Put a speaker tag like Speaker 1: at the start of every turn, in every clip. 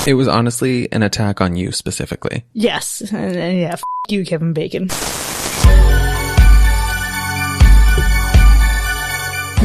Speaker 1: It was honestly an attack on you specifically.
Speaker 2: Yes. And yeah, you, Kevin Bacon.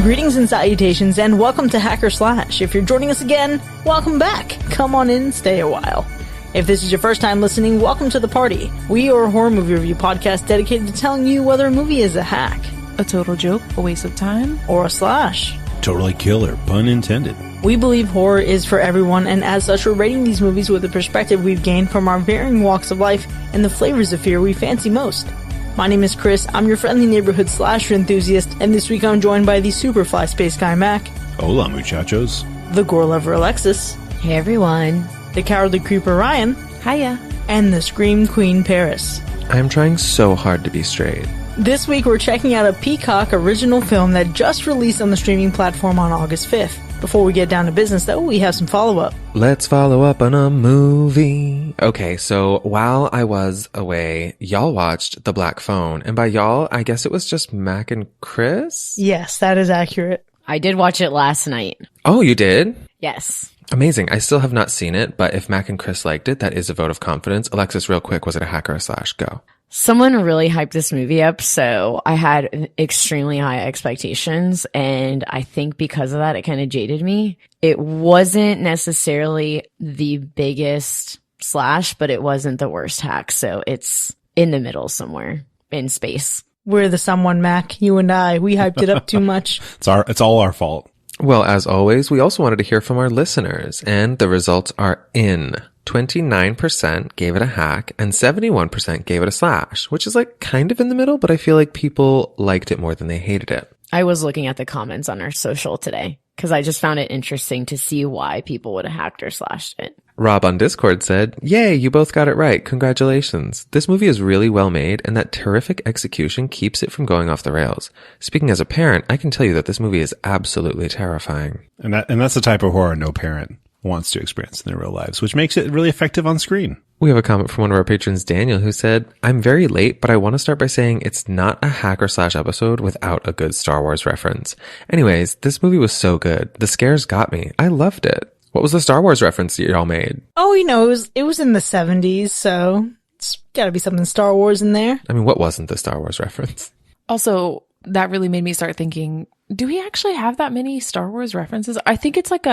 Speaker 2: Greetings and salutations, and welcome to Hacker Slash. If you're joining us again, welcome back. Come on in, stay a while. If this is your first time listening, welcome to the party. We are a horror movie review podcast dedicated to telling you whether a movie is a hack,
Speaker 3: a total joke, a waste of time,
Speaker 2: or a slash.
Speaker 4: Totally killer, pun intended.
Speaker 2: We believe horror is for everyone, and as such, we're rating these movies with the perspective we've gained from our varying walks of life and the flavors of fear we fancy most. My name is Chris, I'm your friendly neighborhood slasher enthusiast, and this week I'm joined by the Superfly Space Guy Mac.
Speaker 4: Hola, muchachos.
Speaker 2: The Gore Lover Alexis.
Speaker 5: Hey everyone.
Speaker 2: The Cowardly Creeper Ryan.
Speaker 3: Hiya.
Speaker 2: And the Scream Queen Paris.
Speaker 1: I'm trying so hard to be straight.
Speaker 2: This week we're checking out a Peacock original film that just released on the streaming platform on August 5th. Before we get down to business, though, we have some follow-up.
Speaker 1: Let's follow up on a movie. Okay, so while I was away, y'all watched The Black Phone. And by y'all, I guess it was just Mac and Chris?
Speaker 2: Yes, that is accurate.
Speaker 5: I did watch it last night.
Speaker 1: Oh, you did?
Speaker 5: Yes.
Speaker 1: Amazing. I still have not seen it, but if Mac and Chris liked it, that is a vote of confidence. Alexis, real quick, was it a hack or a slash? Go.
Speaker 5: Someone really hyped this movie up, so I had extremely high expectations, and I think because of that, it kind of jaded me. It wasn't necessarily the biggest slash, but it wasn't the worst hack, so it's in the middle somewhere in space.
Speaker 2: We're the someone, Mac. You and I. We hyped it up too much.
Speaker 4: It's all our fault.
Speaker 1: Well, as always, we also wanted to hear from our listeners, and the results are in. 29% gave it a hack, and 71% gave it a slash, which is like kind of in the middle, but I feel like people liked it more than they hated it.
Speaker 5: I was looking at the comments on our social today, because I just found it interesting to see why people would have hacked or slashed it.
Speaker 1: Rob on Discord said, "Yay, you both got it right. Congratulations. This movie is really well made, and that terrific execution keeps it from going off the rails. Speaking as a parent, I can tell you that this movie is absolutely terrifying."
Speaker 4: And that's the type of horror no parent wants to experience in their real lives, which makes it really effective on screen.
Speaker 1: We have a comment from one of our patrons, Daniel, who said, "I'm very late, but I want to start by saying it's not a hack or slash episode without a good Star Wars reference. Anyways, this movie was so good. The scares got me. I loved it. What was the Star Wars reference y'all made?"
Speaker 2: Oh, it was in the 70s, so it's gotta be something Star Wars in there.
Speaker 1: I mean, what wasn't the Star Wars reference?
Speaker 3: Also, that really made me start thinking, do we actually have that many Star Wars references? I think it's like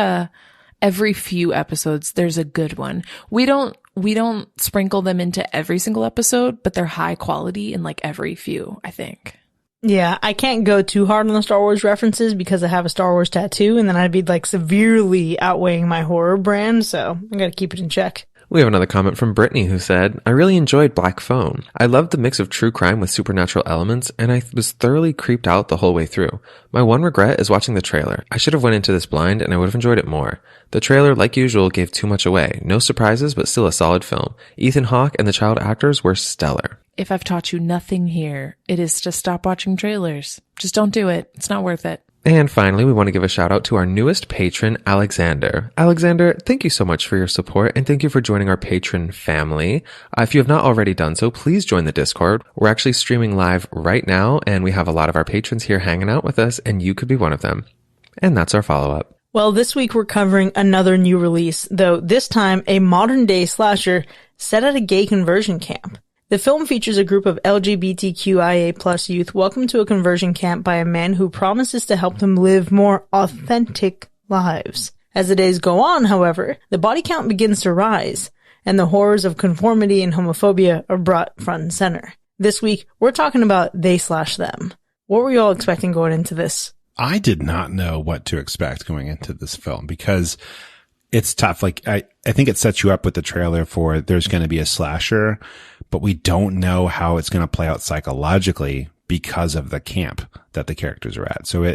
Speaker 3: every few episodes, there's a good one. We don't sprinkle them into every single episode, but they're high quality in like every few, I think.
Speaker 2: Yeah, I can't go too hard on the Star Wars references because I have a Star Wars tattoo, and then I'd be like severely outweighing my horror brand, so I gotta keep it in check.
Speaker 1: We have another comment from Brittany who said, "I really enjoyed Black Phone. I loved the mix of true crime with supernatural elements, and I was thoroughly creeped out the whole way through. My one regret is watching the trailer. I should have went into this blind, and I would have enjoyed it more. The trailer, like usual, gave too much away. No surprises, but still a solid film. Ethan Hawke and the child actors were stellar."
Speaker 3: If I've taught you nothing here, it is to stop watching trailers. Just don't do it. It's not worth it.
Speaker 1: And finally, we want to give a shout out to our newest patron, Alexander. Alexander, thank you so much for your support, and thank you for joining our patron family. If you have not already done so, please join the Discord. We're actually streaming live right now, and we have a lot of our patrons here hanging out with us, and you could be one of them. And that's our follow-up.
Speaker 2: Well, this week we're covering another new release, though this time a modern-day slasher set at a gay conversion camp. The film features a group of LGBTQIA+ youth welcomed to a conversion camp by a man who promises to help them live more authentic lives. As the days go on, however, the body count begins to rise, and the horrors of conformity and homophobia are brought front and center. This week, we're talking about They/Them. What were you all expecting going into this?
Speaker 4: I did not know what to expect going into this film because it's tough. Like, I think it sets you up with the trailer for there's going to be a slasher, but we don't know how it's going to play out psychologically because of the camp that the characters are at. So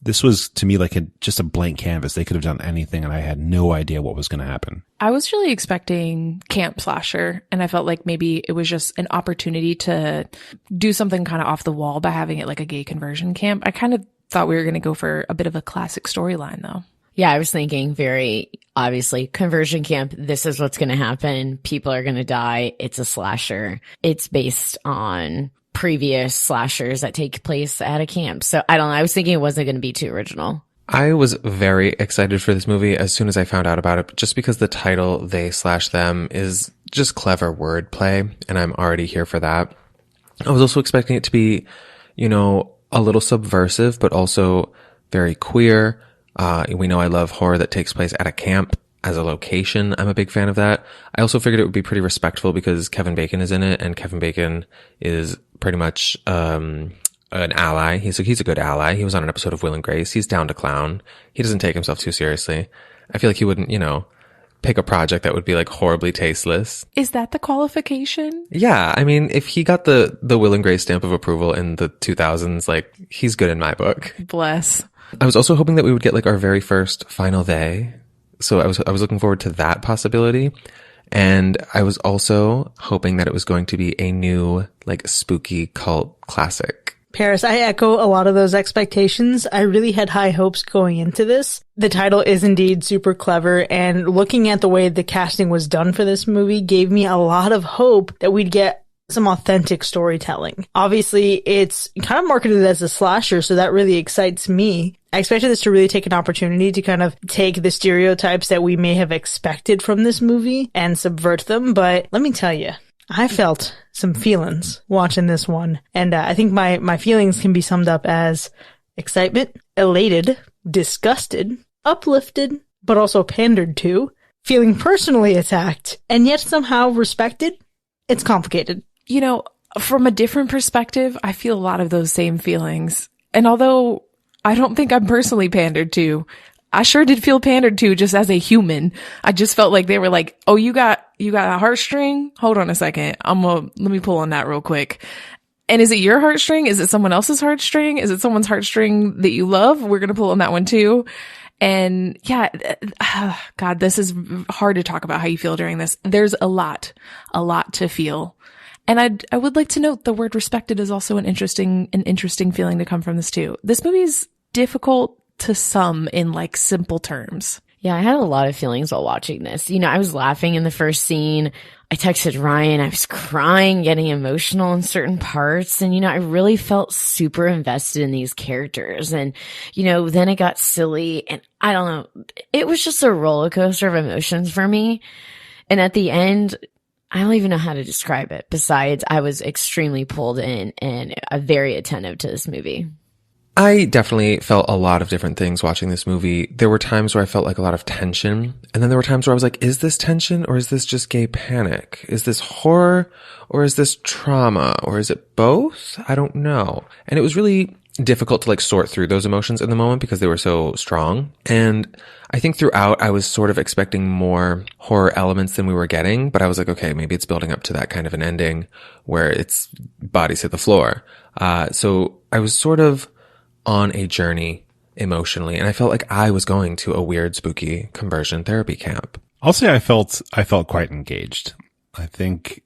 Speaker 4: this was to me like just a blank canvas. They could have done anything and I had no idea what was going to happen.
Speaker 3: I was really expecting camp slasher, and I felt like maybe it was just an opportunity to do something kind of off the wall by having it like a gay conversion camp. I kind of thought we were going to go for a bit of a classic storyline though.
Speaker 5: Yeah, I was thinking very obviously conversion camp. This is what's going to happen. People are going to die. It's a slasher. It's based on previous slashers that take place at a camp. So I don't know. I was thinking it wasn't going to be too original.
Speaker 1: I was very excited for this movie as soon as I found out about it, just because the title, They/Them, is just clever wordplay, and I'm already here for that. I was also expecting it to be, a little subversive, but also very queer. We know I love horror that takes place at a camp as a location. I'm a big fan of that. I also figured it would be pretty respectful because Kevin Bacon is in it, and Kevin Bacon is pretty much an ally. He's a good ally. He was on an episode of Will and Grace. He's down to clown. He doesn't take himself too seriously. I feel like he wouldn't, pick a project that would be like horribly tasteless.
Speaker 3: Is that the qualification?
Speaker 1: Yeah. I mean, if he got the Will and Grace stamp of approval in the 2000s, like, he's good in my book.
Speaker 3: Bless.
Speaker 1: I was also hoping that we would get like our very first final they. So I was looking forward to that possibility. And I was also hoping that it was going to be a new, like, spooky cult classic.
Speaker 2: Paris, I echo a lot of those expectations. I really had high hopes going into this. The title is indeed super clever, and looking at the way the casting was done for this movie gave me a lot of hope that we'd get some authentic storytelling. Obviously, it's kind of marketed as a slasher, so that really excites me. I expected this to really take an opportunity to kind of take the stereotypes that we may have expected from this movie and subvert them, but let me tell you, I felt some feelings watching this one, and I think my feelings can be summed up as excitement, elated, disgusted, uplifted, but also pandered to, feeling personally attacked, and yet somehow respected. It's complicated.
Speaker 3: From a different perspective, I feel a lot of those same feelings. And although I don't think I'm personally pandered to, I sure did feel pandered to just as a human. I just felt like they were like, oh, you got a heartstring? Hold on a second. Let me pull on that real quick. And is it your heartstring? Is it someone else's heartstring? Is it someone's heartstring that you love? We're going to pull on that one too. And yeah, God, this is hard to talk about how you feel during this. There's a lot to feel. And I would like to note the word respected is also an interesting feeling to come from this too. This movie is difficult to sum in like simple terms.
Speaker 5: Yeah, I had a lot of feelings while watching this. I was laughing in the first scene. I texted Ryan. I was crying, getting emotional in certain parts. And, I really felt super invested in these characters. And, then it got silly. And I don't know. It was just a roller coaster of emotions for me. And at the end, I don't even know how to describe it. Besides, I was extremely pulled in and very attentive to this movie.
Speaker 1: I definitely felt a lot of different things watching this movie. There were times where I felt like a lot of tension. And then there were times where I was like, is this tension or is this just gay panic? Is this horror or is this trauma or is it both? I don't know. And it was really difficult to like sort through those emotions in the moment because they were so strong. And I think throughout I was sort of expecting more horror elements than we were getting, but I was like, okay, maybe it's building up to that kind of an ending where it's bodies hit the floor. So I was sort of on a journey emotionally, and I felt like I was going to a weird, spooky conversion therapy camp.
Speaker 4: I'll say I felt quite engaged. I think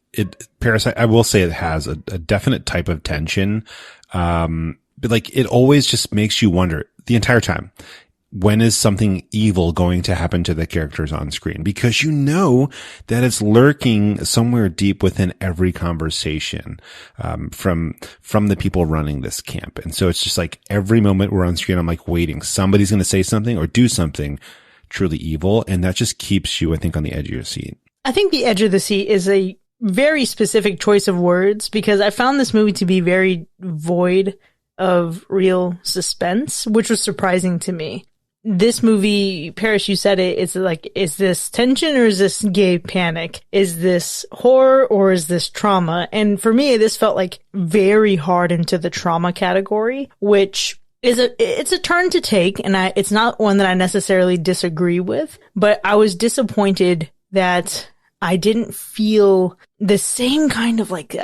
Speaker 4: Parasite, I will say it has a definite type of tension. But like, it always just makes you wonder the entire time, when is something evil going to happen to the characters on screen? Because that it's lurking somewhere deep within every conversation, from the people running this camp. And so it's just like every moment we're on screen, I'm like waiting. Somebody's going to say something or do something truly evil. And that just keeps you, I think, on the edge of your seat.
Speaker 2: I think the edge of the seat is a very specific choice of words because I found this movie to be very void of real suspense, which was surprising to me. This movie, Paris, you said it, it's like, is this tension or is this gay panic? Is this horror or is this trauma? And for me, this felt like very hard into the trauma category, which it's a turn to take, and it's not one that I necessarily disagree with, but I was disappointed that I didn't feel the same kind of like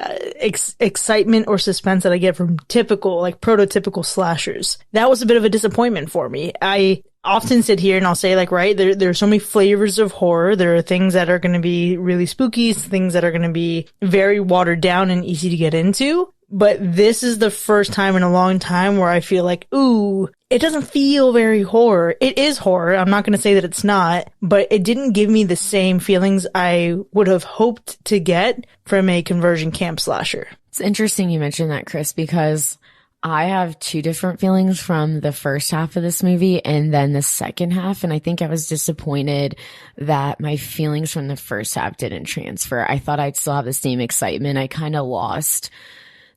Speaker 2: excitement or suspense that I get from typical, like prototypical slashers. That was a bit of a disappointment for me. I often sit here and I'll say like, right, there are so many flavors of horror. There are things that are going to be really spooky, things that are going to be very watered down and easy to get into. But this is the first time in a long time where I feel like, ooh, it doesn't feel very horror. It is horror. I'm not going to say that it's not, but it didn't give me the same feelings I would have hoped to get from a conversion camp slasher.
Speaker 5: It's interesting you mentioned that, Chris, because I have two different feelings from the first half of this movie and then the second half. And I think I was disappointed that my feelings from the first half didn't transfer. I thought I'd still have the same excitement. I kind of lost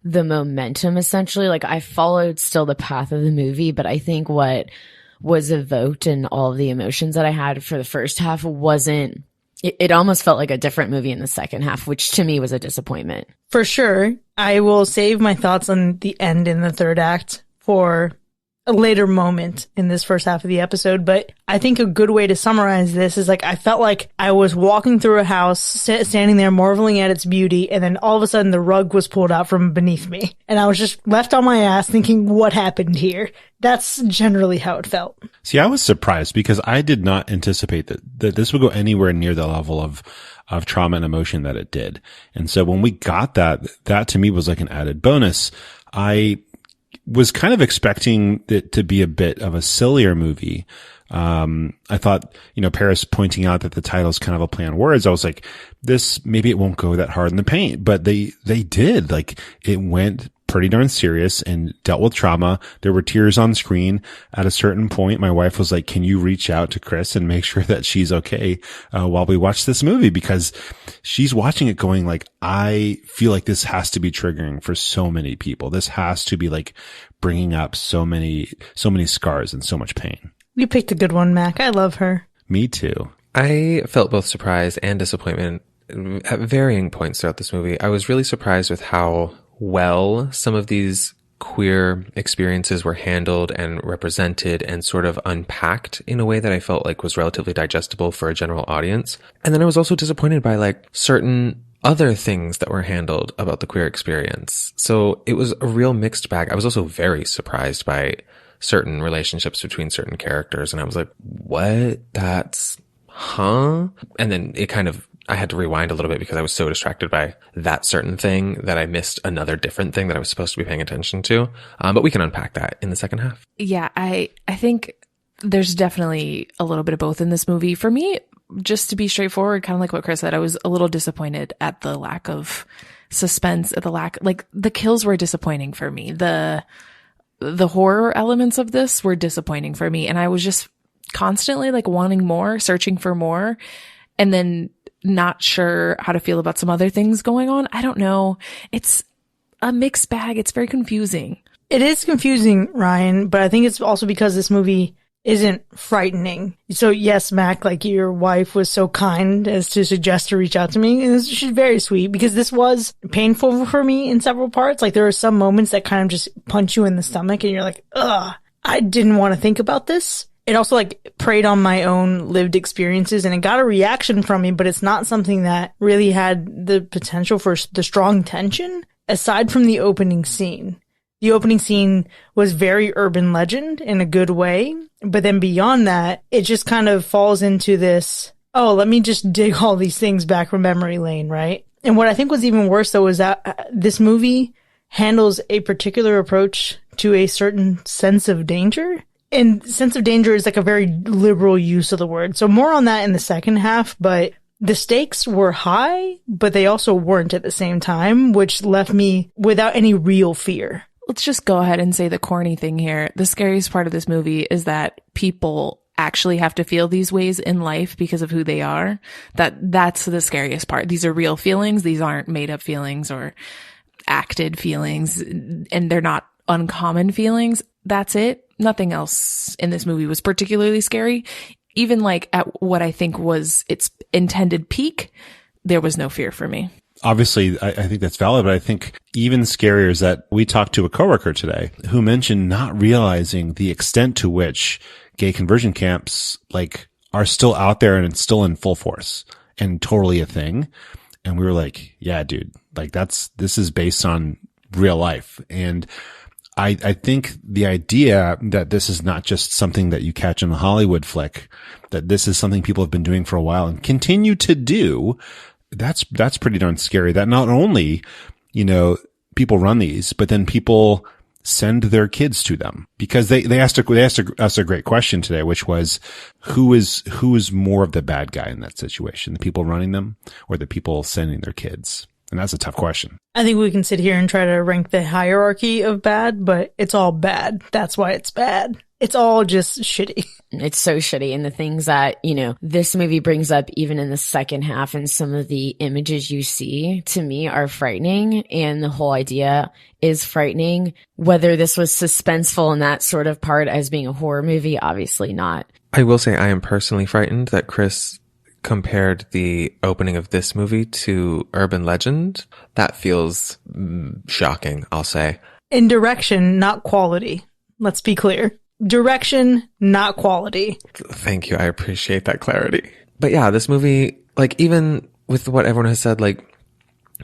Speaker 5: the momentum essentially. Like I followed still the path of the movie, but I think what was evoked and all of the emotions that I had for the first half wasn't, it almost felt like a different movie in the second half, which to me was a disappointment.
Speaker 2: For sure. I will save my thoughts on the end in the third act for a later moment in this first half of the episode. But I think a good way to summarize this is like, I felt like I was walking through a house, standing there marveling at its beauty. And then all of a sudden the rug was pulled out from beneath me. And I was just left on my ass thinking, what happened here? That's generally how it felt.
Speaker 4: See, I was surprised because I did not anticipate that this would go anywhere near the level of trauma and emotion that it did. And so when we got that to me was like an added bonus. I was kind of expecting it to be a bit of a sillier movie. I thought, Paris pointing out that the title is kind of a play on words. I was like, maybe it won't go that hard in the paint, but they did. Like it went pretty darn serious and dealt with trauma. There were tears on screen at a certain point. My wife was like, can you reach out to Chris and make sure that she's okay, while we watch this movie? Because she's watching it going like, I feel like this has to be triggering for so many people. This has to be like bringing up so many scars and so much pain.
Speaker 2: You picked a good one, Mac. I love her.
Speaker 4: Me too.
Speaker 1: I felt both surprise and disappointment at varying points throughout this movie. I was really surprised with how well some of these queer experiences were handled and represented and sort of unpacked in a way that I felt like was relatively digestible for a general audience. And then I was also disappointed by like certain other things that were handled about the queer experience. So it was a real mixed bag. I was also very surprised by certain relationships between certain characters. And I was like, what? Huh? And then I had to rewind a little bit because I was so distracted by that certain thing that I missed another different thing that I was supposed to be paying attention to. But we can unpack that in the second half.
Speaker 3: Yeah, I think there's definitely a little bit of both in this movie. For me, just to be straightforward, kind of like what Chris said, I was a little disappointed at the lack of suspense, at the like the kills were disappointing for me. The horror elements of this were disappointing for me. And I was just constantly like wanting more, searching for more, and then not sure how to feel about some other things going on. I don't know. It's a mixed bag. It's very confusing.
Speaker 2: It is confusing, Ryan, but I think it's also because this movie isn't frightening. So yes, Mac, like your wife was so kind as to suggest to reach out to me. And she's very sweet because this was painful for me in several parts. Like there are some moments that kind of just punch you in the stomach and you're like, ugh, I didn't want to think about this. It also like preyed on my own lived experiences and it got a reaction from me, but it's not something that really had the potential for the strong tension aside from the opening scene. The opening scene was very urban legend in a good way, but then beyond that, it just kind of falls into this, oh, let me just dig all these things back from memory lane, right? And what I think was even worse though is that this movie handles a particular approach to a certain sense of danger. And sense of danger is like a very liberal use of the word. So more on that in the second half, but the stakes were high, but they also weren't at the same time, which left me without any real fear.
Speaker 3: Let's just go ahead and say the corny thing here. The scariest part of this movie is that people actually have to feel these ways in life because of who they are. That's the scariest part. These are real feelings. These aren't made up feelings or acted feelings, and they're not uncommon feelings. That's it. Nothing else in this movie was particularly scary. Even like at what I think was its intended peak, there was no fear for me.
Speaker 4: Obviously, I think that's valid, but I think even scarier is that we talked to a coworker today who mentioned not realizing the extent to which gay conversion camps like are still out there and it's still in full force and totally a thing. And we were like, yeah, dude, like this is based on real life. And I think the idea that this is not just something that you catch in a Hollywood flick, that this is something people have been doing for a while and continue to do, that's pretty darn scary. That not only, people run these, but then people send their kids to them because they asked us a great question today, which was who is more of the bad guy in that situation, the people running them or the people sending their kids? And that's a tough question.
Speaker 2: I think we can sit here and try to rank the hierarchy of bad, but it's all bad. That's why it's bad. It's all just shitty.
Speaker 5: It's so shitty. And the things that, this movie brings up even in the second half, and some of the images you see to me are frightening. And the whole idea is frightening. Whether this was suspenseful in that sort of part as being a horror movie, obviously not.
Speaker 1: I will say I am personally frightened that Chris compared the opening of this movie to Urban Legend. That feels shocking, I'll say.
Speaker 2: In direction, not quality. Let's be clear. Direction, not quality.
Speaker 1: Thank you. I appreciate that clarity. But yeah, this movie, like, even with what everyone has said, like,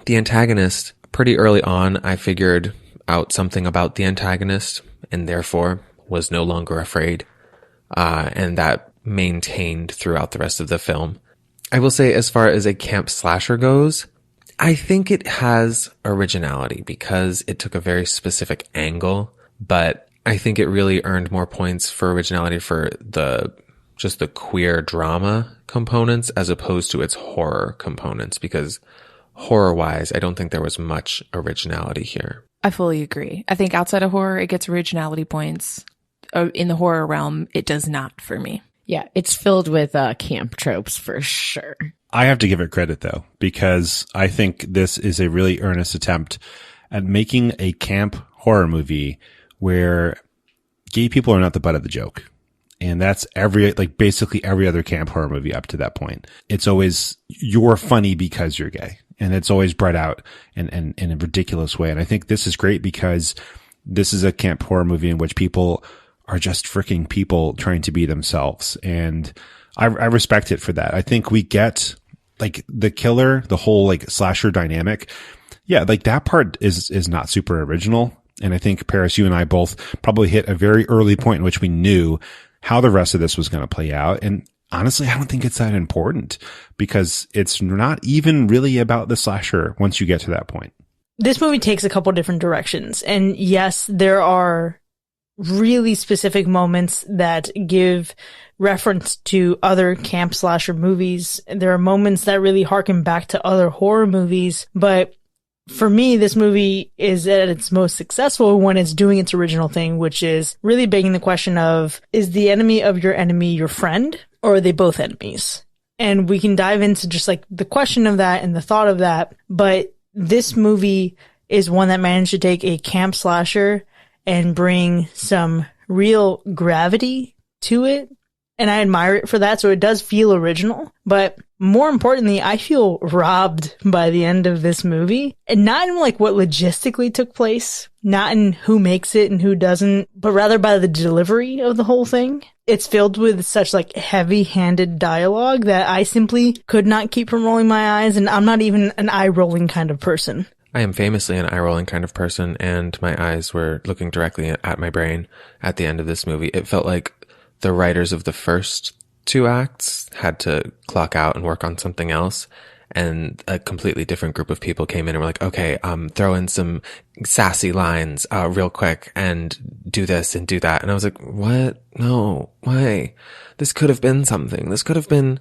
Speaker 1: the antagonist, pretty early on, I figured out something about the antagonist and therefore was no longer afraid. And that maintained throughout the rest of the film. I will say, as far as a camp slasher goes, I think it has originality because it took a very specific angle, but I think it really earned more points for originality for just the queer drama components as opposed to its horror components, because horror-wise, I don't think there was much originality here.
Speaker 3: I fully agree. I think outside of horror, it gets originality points. In the horror realm, it does not for me.
Speaker 5: Yeah, it's filled with camp tropes for sure.
Speaker 4: I have to give it credit, though, because I think this is a really earnest attempt at making a camp horror movie where gay people are not the butt of the joke. And that's basically every other camp horror movie up to that point. It's always, you're funny because you're gay. And it's always brought out in a ridiculous way. And I think this is great because this is a camp horror movie in which people are just freaking people trying to be themselves. And I respect it for that. I think we get, like, the killer, the whole, like, slasher dynamic. Yeah, like, that part is not super original. And I think, Paris, you and I both probably hit a very early point in which we knew how the rest of this was going to play out. And honestly, I don't think it's that important because it's not even really about the slasher once you get to that point.
Speaker 2: This movie takes a couple different directions. And yes, there are really specific moments that give reference to other camp slasher movies. There are moments that really harken back to other horror movies. But for me, this movie is at its most successful when it's doing its original thing, which is really begging the question of, is the enemy of your enemy your friend, or are they both enemies? And we can dive into just like the question of that and the thought of that. But this movie is one that managed to take a camp slasher and bring some real gravity to it. And I admire it for that. So it does feel original. But more importantly, I feel robbed by the end of this movie. And not in like what logistically took place, not in who makes it and who doesn't, but rather by the delivery of the whole thing. It's filled with such like heavy-handed dialogue that I simply could not keep from rolling my eyes. And I'm not even an eye-rolling kind of person.
Speaker 1: I am famously an eye-rolling kind of person, and my eyes were looking directly at my brain at the end of this movie. It felt like the writers of the first two acts had to clock out and work on something else, and a completely different group of people came in and were like, okay, throw in some sassy lines real quick and do this and do that. And I was like, what? No, why? This could have been something. This could have been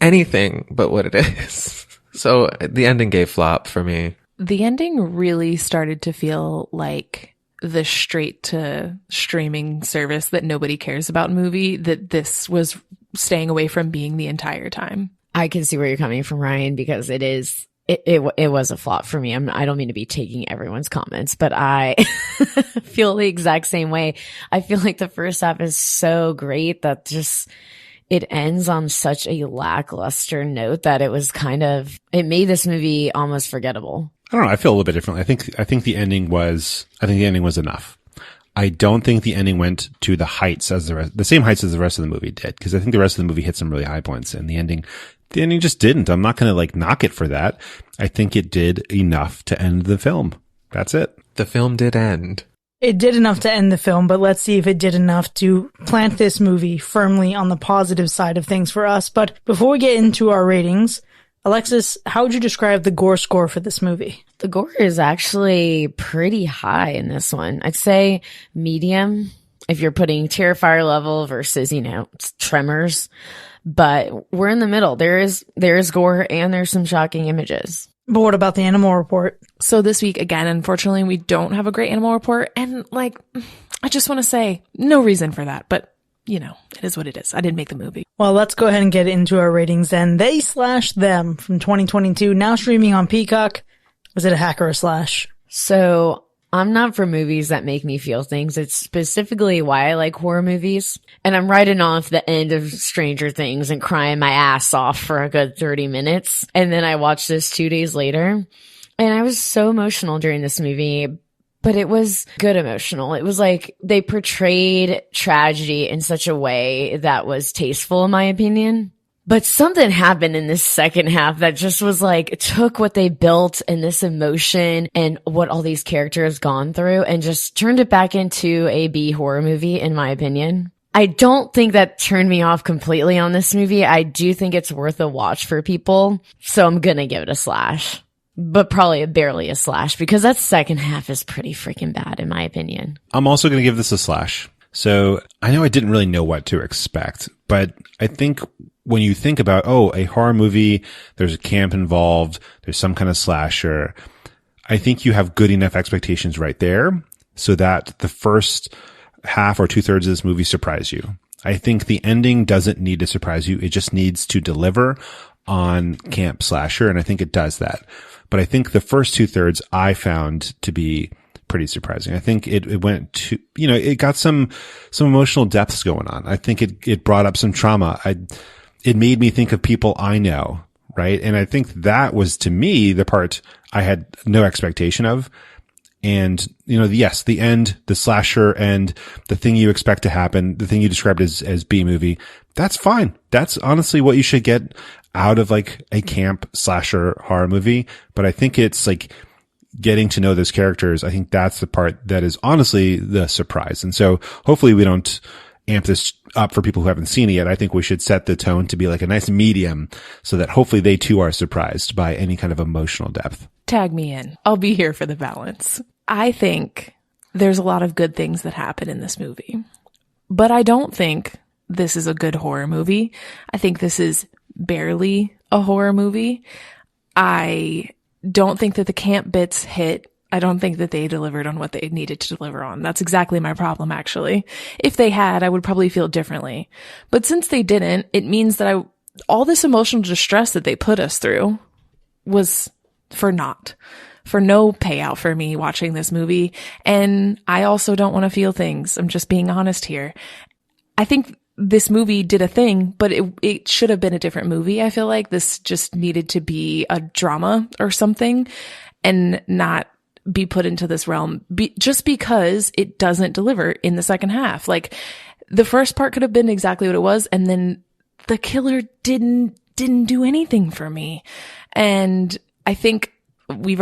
Speaker 1: anything but what it is. So the ending gave flop for me.
Speaker 3: The ending really started to feel like the straight to streaming service that nobody cares about movie that this was staying away from being the entire time.
Speaker 5: I can see where you're coming from, Ryan, because it was a flop for me. I don't mean to be taking everyone's comments, but I feel the exact same way. I feel like the first half is so great that just it ends on such a lackluster note that it made this movie almost forgettable.
Speaker 4: I don't know. I feel a little bit differently. I think the ending was enough. I don't think the ending went to the heights the same heights as the rest of the movie did, because I think the rest of the movie hit some really high points, and the ending just didn't. I'm not going to like knock it for that. I think it did enough to end the film. That's it.
Speaker 1: The film did end.
Speaker 2: It did enough to end the film, but let's see if it did enough to plant this movie firmly on the positive side of things for us. But before we get into our ratings, Alexis, how would you describe the Gore score for this movie?
Speaker 5: The gore is actually pretty high in this one. I'd say medium if you're putting Terrifier level versus, Tremors. But we're in the middle. There is gore and there's some shocking images.
Speaker 2: But what about the animal report?
Speaker 3: So this week, again, unfortunately, we don't have a great animal report. And like, I just want to say no reason for that, but you know, it is what it is. I didn't make the movie.
Speaker 2: Well, let's go ahead and get into our ratings then. They/Them from 2022, now streaming on Peacock. Was it a hack or a slash?
Speaker 5: So I'm not for movies that make me feel things. It's specifically why I like horror movies. And I'm writing off the end of Stranger Things and crying my ass off for a good 30 minutes. And then I watched this 2 days later. And I was so emotional during this movie, but it was good emotional. It was like they portrayed tragedy in such a way that was tasteful, in my opinion. But something happened in this second half that just was like, took what they built and this emotion and what all these characters gone through and just turned it back into a B horror movie, in my opinion. I don't think that turned me off completely on this movie. I do think it's worth a watch for people. So I'm gonna give it a slash. But probably barely a slash because that second half is pretty freaking bad, in my opinion.
Speaker 4: I'm also going to give this a slash. So I know I didn't really know what to expect, but I think when you think about, oh, a horror movie, there's a camp involved, there's some kind of slasher, I think you have good enough expectations right there so that the first half or 2/3 of this movie surprise you. I think the ending doesn't need to surprise you. It just needs to deliver on camp slasher, and I think it does that. But I think the first 2/3 I found to be pretty surprising. I think it went to, you know, it got some emotional depths going on. I think it brought up some trauma. It made me think of people I know, right? And I think that was, to me, the part I had no expectation of. And, you know, yes, the end, the slasher and the thing you expect to happen, the thing you described as B movie, that's fine. That's honestly what you should get out of like a camp slasher horror movie. But I think it's like getting to know those characters. I think that's the part that is honestly the surprise. And so hopefully we don't amp this up for people who haven't seen it yet. I think we should set the tone to be like a nice medium so that hopefully they too are surprised by any kind of emotional depth.
Speaker 3: Tag me in. I'll be here for the balance. I think there's a lot of good things that happen in this movie, but I don't think this is a good horror movie. I think this is barely a horror movie. I don't think that the camp bits hit. I don't think that they delivered on what they needed to deliver on. That's exactly my problem, actually. If they had, I would probably feel differently. But since they didn't, it means that all this emotional distress that they put us through was for naught. For no payout for me watching this movie. And I also don't want to feel things. I'm just being honest here. I think this movie did a thing, but it should have been a different movie. I feel like this just needed to be a drama or something and not be put into this realm just because it doesn't deliver in the second half. Like the first part could have been exactly what it was. And then the killer didn't do anything for me. And I think we've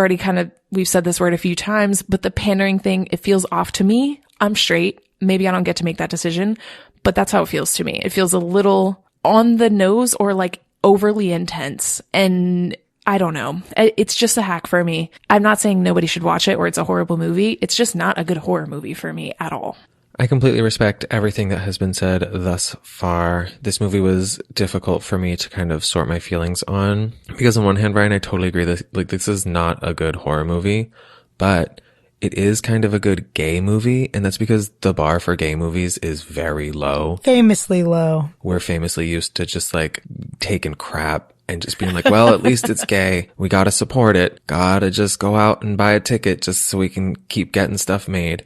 Speaker 3: said this word a few times, but the pandering thing, it feels off to me. I'm straight. Maybe I don't get to make that decision, but that's how it feels to me. It feels a little on the nose or like overly intense. And I don't know. It's just a hack for me. I'm not saying nobody should watch it or it's a horrible movie. It's just not a good horror movie for me at all.
Speaker 1: I completely respect everything that has been said thus far. This movie was difficult for me to kind of sort my feelings on because on one hand, Ryan, I totally agree that like this is not a good horror movie, but it is kind of a good gay movie, and that's because the bar for gay movies is very low.
Speaker 2: Famously low.
Speaker 1: We're famously used to just like taking crap and just being like, well, at least it's gay. We gotta support it. Gotta just go out and buy a ticket just so we can keep getting stuff made.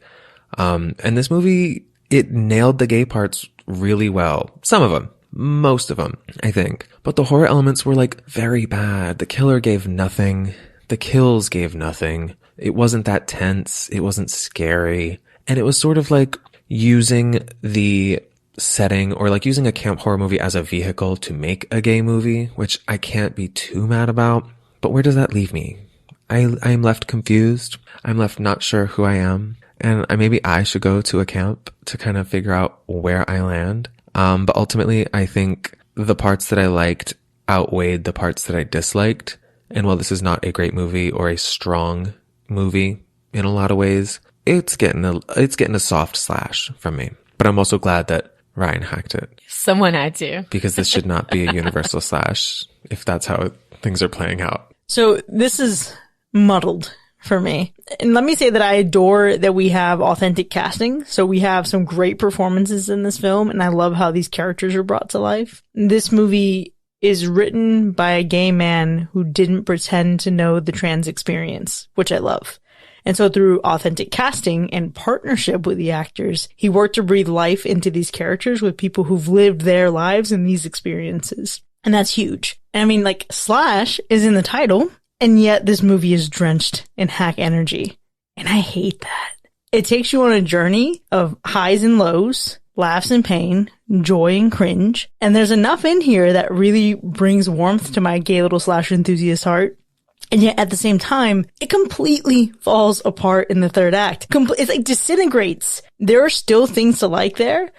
Speaker 1: And this movie, it nailed the gay parts really well. Some of them. Most of them, I think. But the horror elements were like very bad. The killer gave nothing. The kills gave nothing. It wasn't that tense. It wasn't scary. And it was sort of like using the setting or like using a camp horror movie as a vehicle to make a gay movie, which I can't be too mad about. But where does that leave me? I am left confused. I'm left not sure who I am. And maybe I should go to a camp to kind of figure out where I land. But ultimately, I think the parts that I liked outweighed the parts that I disliked. And while this is not a great movie or a strong movie in a lot of ways, it's getting a soft slash from me. But I'm also glad that Ryan hacked it.
Speaker 5: Someone had to.
Speaker 1: Because this should not be a universal slash if that's how things are playing out.
Speaker 2: So this is muddled for me. And let me say that I adore that we have authentic casting. So we have some great performances in this film, and I love how these characters are brought to life. This movie is written by a gay man who didn't pretend to know the trans experience, which I love. And so through authentic casting and partnership with the actors, he worked to breathe life into these characters with people who've lived their lives in these experiences. And that's huge. And I mean, like, slash is in the title, and yet this movie is drenched in hack energy. And I hate that. It takes you on a journey of highs and lows, laughs and pain, joy and cringe. And there's enough in here that really brings warmth to my gay little slasher enthusiast heart. And yet at the same time, it completely falls apart in the third act. It's like disintegrates. There are still things to like there,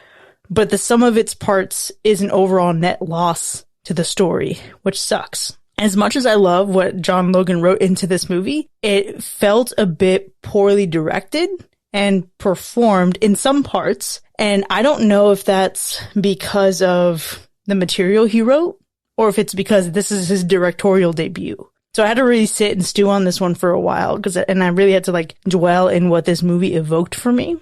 Speaker 2: but the sum of its parts is an overall net loss to the story, which sucks. As much as I love what John Logan wrote into this movie, it felt a bit poorly directed and performed in some parts. And I don't know if that's because of the material he wrote or if it's because this is his directorial debut. So I had to really sit and stew on this one for a while and I really had to like dwell in what this movie evoked for me.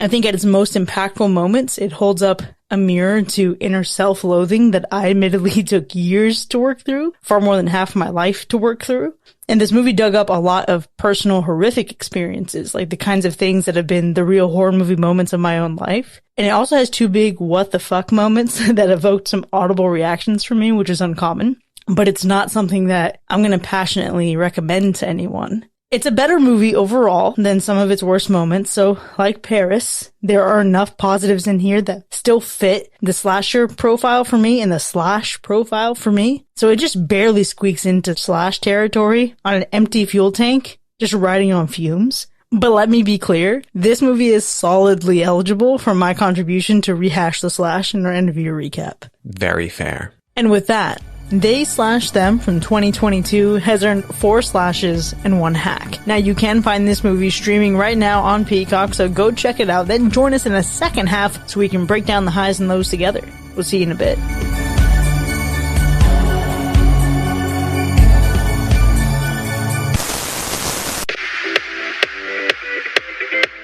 Speaker 2: I think at its most impactful moments, it holds up a mirror to inner self-loathing that I admittedly took years to work through, far more than half of my life to work through. And this movie dug up a lot of personal horrific experiences, like the kinds of things that have been the real horror movie moments of my own life. And it also has two big what the fuck moments that evoked some audible reactions from me, which is uncommon. But it's not something that I'm going to passionately recommend to anyone. It's a better movie overall than some of its worst moments. So like Paris, there are enough positives in here that still fit the slasher profile for me and the slash profile for me. So it just barely squeaks into slash territory on an empty fuel tank, just riding on fumes. But let me be clear, this movie is solidly eligible for my contribution to rehash the slash in our end of year recap.
Speaker 1: Very fair.
Speaker 2: And with that, They Slash Them from 2022 has earned 4 slashes and 1 hack. Now you can find this movie streaming right now on Peacock, so go check it out. Then join us in the second half so we can break down the highs and lows together. We'll see you in a bit.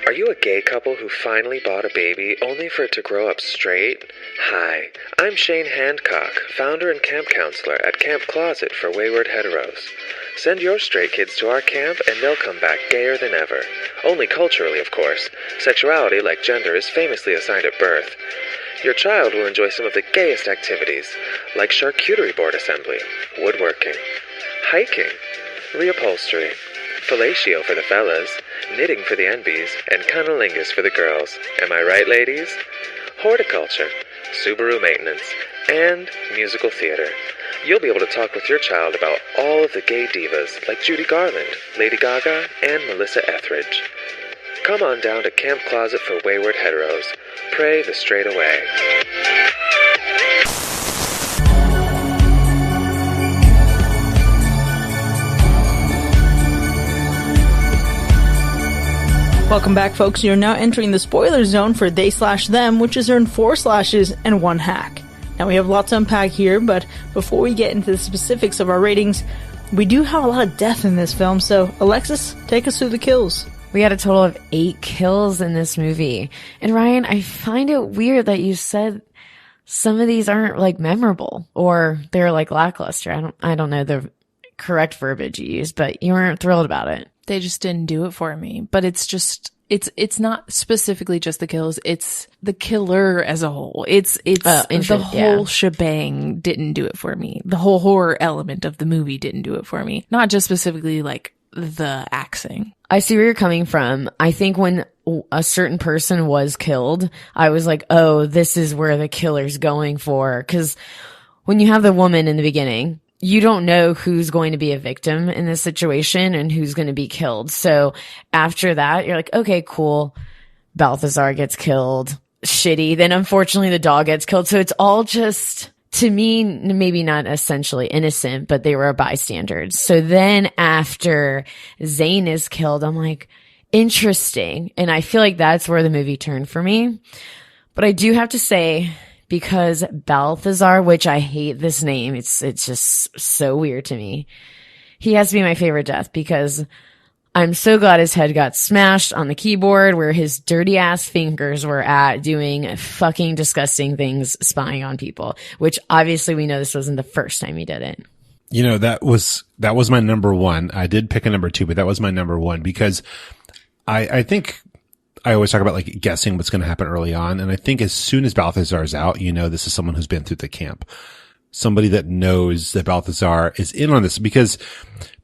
Speaker 1: Are you a gay couple who finally bought a baby only for it to grow up straight? Hi, I'm Shane Handcock, founder and camp counselor at Camp Closet for Wayward Heteros. Send your straight kids to our camp and they'll come back gayer than ever. Only culturally, of course. Sexuality, like gender, is famously assigned at birth. Your child will enjoy some of the gayest activities, like charcuterie board assembly, woodworking, hiking, reupholstery, fellatio for the fellas, knitting for the NBs, and cunnilingus for the girls. Am I right, ladies? Horticulture, Subaru maintenance, and musical theater. You'll be able to talk with your child about all of the gay divas like Judy Garland, Lady Gaga, and Melissa Etheridge. Come on down to Camp Closet for Wayward Heteros. Pray the straight away.
Speaker 2: Welcome back, folks. You're now entering the spoiler zone for They Slash Them, which has earned 4 slashes and 1 hack. Now, we have lots to unpack here, but before we get into the specifics of our ratings, we do have a lot of death in this film, so Alexis, take us through the kills.
Speaker 5: We had a total of 8 kills in this movie. And Ryan, I find it weird that you said some of these aren't like memorable or they're like lackluster. I don't know the correct verbiage you used, but you weren't thrilled about it.
Speaker 3: They just didn't do it for me. But it's just, it's not specifically just the kills. It's the killer as a whole. It's the whole shebang didn't do it for me. The whole horror element of the movie didn't do it for me. Not just specifically like the axing.
Speaker 5: I see where you're coming from. I think when a certain person was killed, I was like, oh, this is where the killer's going for. Cause when you have the woman in the beginning, you don't know who's going to be a victim in this situation and who's going to be killed. So after that, you're like, okay, cool. Balthazar gets killed. Shitty. Then unfortunately the dog gets killed. So it's all just, to me, maybe not essentially innocent, but they were bystanders. So then after Zane is killed, I'm like, interesting. And I feel like that's where the movie turned for me. But I do have to say, because Balthazar, which I hate this name, it's just so weird to me. he has to be my favorite death because I'm so glad his head got smashed on the keyboard where his dirty ass fingers were at doing fucking disgusting things, spying on people, which obviously we know this wasn't the first time he did it.
Speaker 4: You know, that was my number one. I did pick a number two, but that was my number one because I think I always talk about like guessing what's going to happen early on. And I think as soon as Balthazar's out, you know, this is someone who's been through the camp. Somebody that knows that Balthazar is in on this because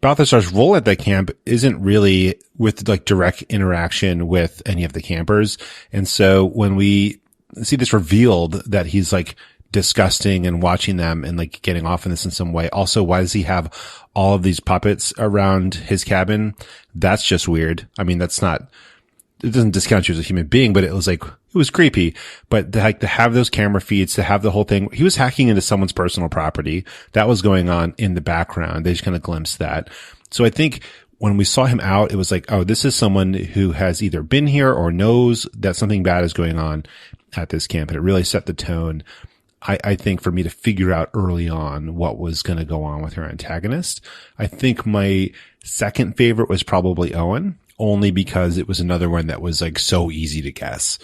Speaker 4: Balthazar's role at that camp isn't really with like direct interaction with any of the campers. And so when we see this revealed that he's like disgusting and watching them and like getting off in this in some way. Also, why does he have all of these puppets around his cabin? That's just weird. I mean, that's not, it doesn't discount you as a human being, but it was like, it was creepy. But to have those camera feeds, to have the whole thing, he was hacking into someone's personal property. That was going on in the background. They just kind of glimpsed that. So I think when we saw him out, it was like, oh, this is someone who has either been here or knows that something bad is going on at this camp. And it really set the tone, I think, for me to figure out early on what was going to go on with her antagonist. I think my second favorite was probably Owen, only because it was another one that was like so easy to guess.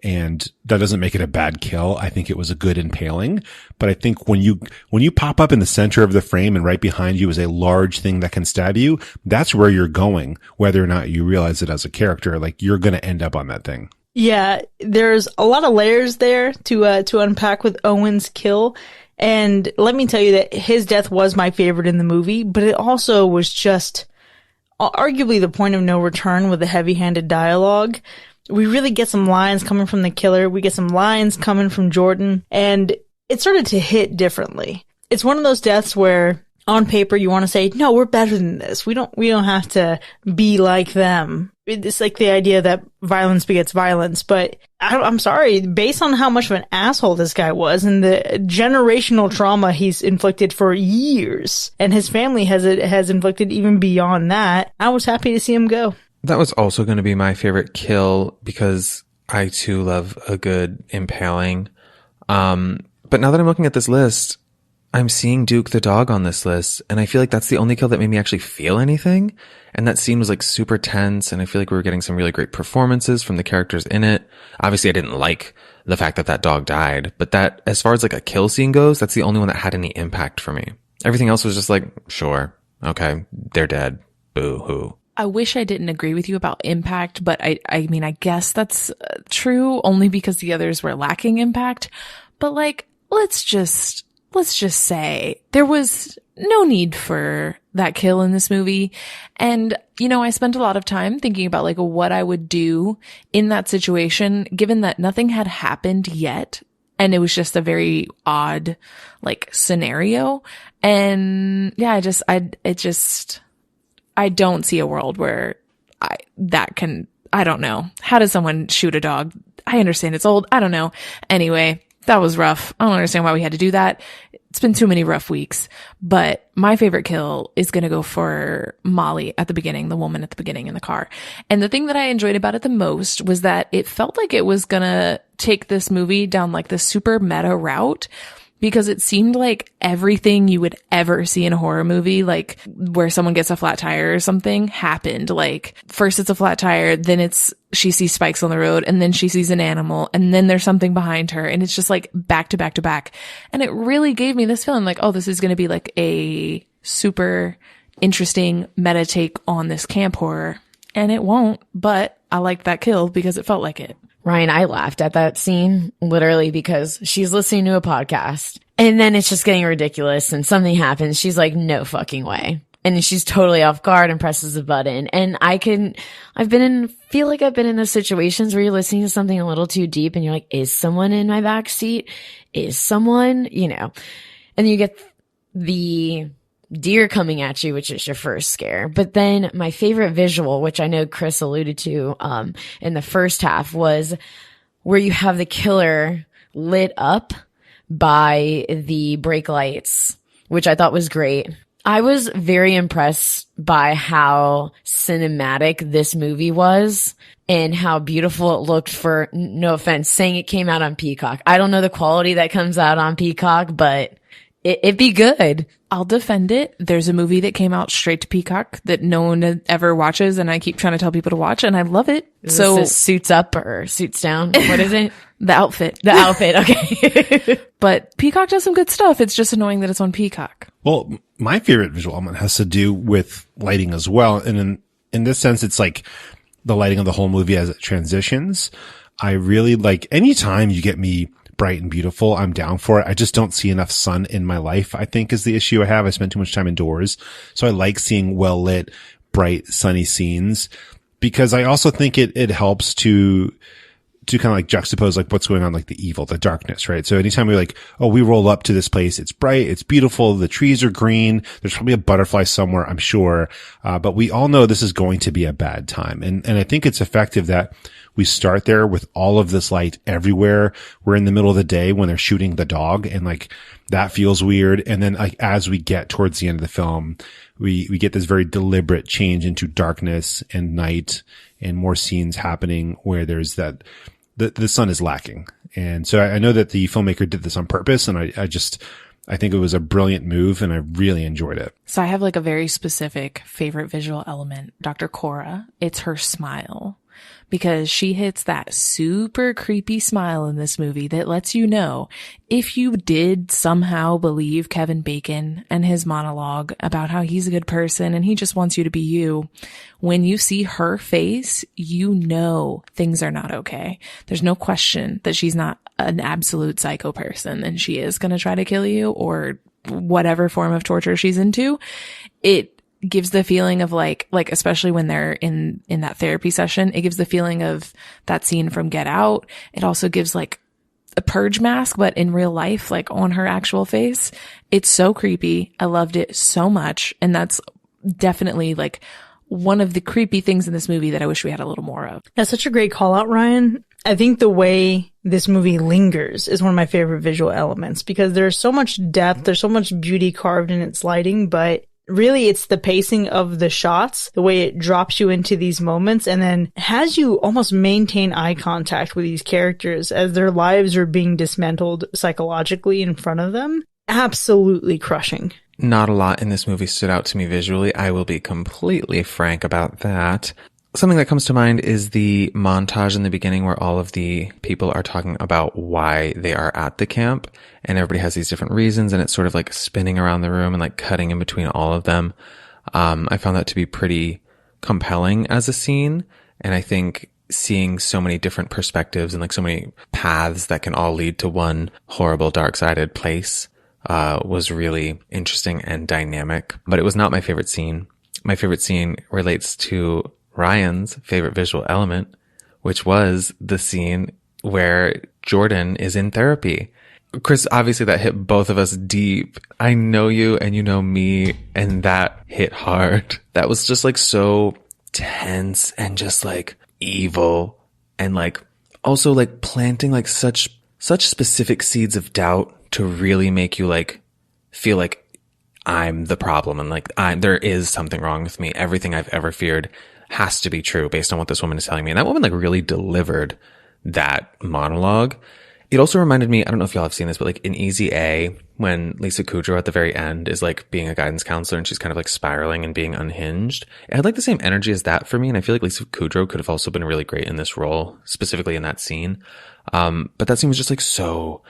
Speaker 4: And that doesn't make it a bad kill. I think it was a good impaling. But I think when you pop up in the center of the frame and right behind you is a large thing that can stab you, that's where you're going, whether or not you realize it as a character. Like, you're going to end up on that thing.
Speaker 2: Yeah, there's a lot of layers there to unpack with Owen's kill. And let me tell you that his death was my favorite in the movie, but it also was just arguably the point of no return with the heavy-handed dialogue. We really get some lines coming from the killer. We get some lines coming from Jordan, and it started to hit differently. It's one of those deaths where on paper you want to say, no, we're better than this. We don't have to be like them. It's like the idea that violence begets violence, but I'm sorry, based on how much of an asshole this guy was and the generational trauma he's inflicted for years, and his family has inflicted even beyond that, I was happy to see him go.
Speaker 1: That was also going to be my favorite kill because I too love a good impaling. But now that I'm looking at this list, I'm seeing Duke the dog on this list, and I feel like that's the only kill that made me actually feel anything. And that scene was like super tense, and I feel like we were getting some really great performances from the characters in it. Obviously, I didn't like the fact that that dog died, but that, as far as like a kill scene goes, that's the only one that had any impact for me. Everything else was just like, sure, okay, they're dead, boo hoo.
Speaker 3: I wish I didn't agree with you about impact, but I mean, I guess that's true only because the others were lacking impact. But like, let's just say there was no need for that kill in this movie. And, you know, I spent a lot of time thinking about like what I would do in that situation, given that nothing had happened yet. And it was just a very odd, like, scenario. And yeah, I don't see a world where I don't know. How does someone shoot a dog? I understand it's old. I don't know. Anyway, that was rough. I don't understand why we had to do that. It's been too many rough weeks, but my favorite kill is going to go for Molly at the beginning, the woman at the beginning in the car. And the thing that I enjoyed about it the most was that it felt like it was going to take this movie down like the super meta route, because it seemed like everything you would ever see in a horror movie, like where someone gets a flat tire or something, happened. Like first it's a flat tire, then she sees spikes on the road, and then she sees an animal, and then there's something behind her, and it's just like back to back to back. And it really gave me this feeling like, oh, this is going to be like a super interesting meta take on this camp horror. And it won't, but I liked that kill because it felt like it.
Speaker 5: Ryan, I laughed at that scene literally because she's listening to a podcast and then it's just getting ridiculous and something happens. She's like, no fucking way. And she's totally off guard and presses a button. And feel like I've been in those situations where you're listening to something a little too deep and you're like, is someone in my back seat? Is someone, and then you get the deer coming at you, which is your first scare. But then my favorite visual, which I know Chris alluded to in the first half, was where you have the killer lit up by the brake lights, which I thought was great. I was very impressed by how cinematic this movie was and how beautiful it looked for, no offense, saying it came out on Peacock. I don't know the quality that comes out on Peacock, but It'd be good.
Speaker 3: I'll defend it. There's a movie that came out straight to Peacock that no one ever watches, and I keep trying to tell people to watch, and I love it.
Speaker 5: So this Suits Up or Suits Down? What is it?
Speaker 3: The Outfit.
Speaker 5: The Outfit, okay.
Speaker 3: But Peacock does some good stuff. It's just annoying that it's on Peacock.
Speaker 4: Well, my favorite visual element has to do with lighting as well. And in this sense, it's like the lighting of the whole movie as it transitions. I really like anytime you get me bright and beautiful, I'm down for it. I just don't see enough sun in my life, I think, is the issue I have. I spend too much time indoors. So I like seeing well lit, bright, sunny scenes because I also think it helps to kind of like juxtapose like what's going on, like the evil, the darkness, right? So anytime we like, oh, we roll up to this place, it's bright, it's beautiful, the trees are green, there's probably a butterfly somewhere, I'm sure. But we all know this is going to be a bad time. And I think it's effective that we start there with all of this light everywhere. We're in the middle of the day when they're shooting the dog and like that feels weird. And then like as we get towards the end of the film, we get this very deliberate change into darkness and night and more scenes happening where there's that the sun is lacking. And so I know that the filmmaker did this on purpose. And I think it was a brilliant move and I really enjoyed it.
Speaker 3: So I have like a very specific favorite visual element. Dr. Cora, it's her smile. Because she hits that super creepy smile in this movie that lets you know if you did somehow believe Kevin Bacon and his monologue about how he's a good person and he just wants you to be you, when you see her face, you know things are not okay. There's no question that she's not an absolute psycho person and she is going to try to kill you or whatever form of torture she's into. It gives the feeling of like especially when they're in that therapy session, it gives the feeling of that scene from Get Out. It also gives like a purge mask, but in real life, like on her actual face. It's so creepy. I loved it so much. And that's definitely like one of the creepy things in this movie that I wish we had a little more of.
Speaker 2: That's such a great call out, Ryan. I think the way this movie lingers is one of my favorite visual elements because there's so much depth. There's so much beauty carved in its lighting, but really, it's the pacing of the shots, the way it drops you into these moments and then has you almost maintain eye contact with these characters as their lives are being dismantled psychologically in front of them. Absolutely crushing.
Speaker 1: Not a lot in this movie stood out to me visually. I will be completely frank about that. Something that comes to mind is the montage in the beginning where all of the people are talking about why they are at the camp and everybody has these different reasons and it's sort of like spinning around the room and like cutting in between all of them. I found that to be pretty compelling as a scene. And I think seeing so many different perspectives and like so many paths that can all lead to one horrible dark-sided place, was really interesting and dynamic, but it was not my favorite scene. My favorite scene relates to Ryan's favorite visual element, which was the scene where Jordan is in therapy. Chris, obviously that hit both of us deep. I know you and you know me, and that hit hard. That was just like so tense and just like evil and like also like planting like such specific seeds of doubt to really make you like feel like I'm the problem and like there is something wrong with me. Everything I've ever feared has to be true based on what this woman is telling me. And that woman like really delivered that monologue. It also reminded me, I don't know if y'all have seen this, but like in Easy A, when Lisa Kudrow at the very end is like being a guidance counselor and she's kind of like spiraling and being unhinged. It had like the same energy as that for me. And I feel like Lisa Kudrow could have also been really great in this role, specifically in that scene. But that scene was just like so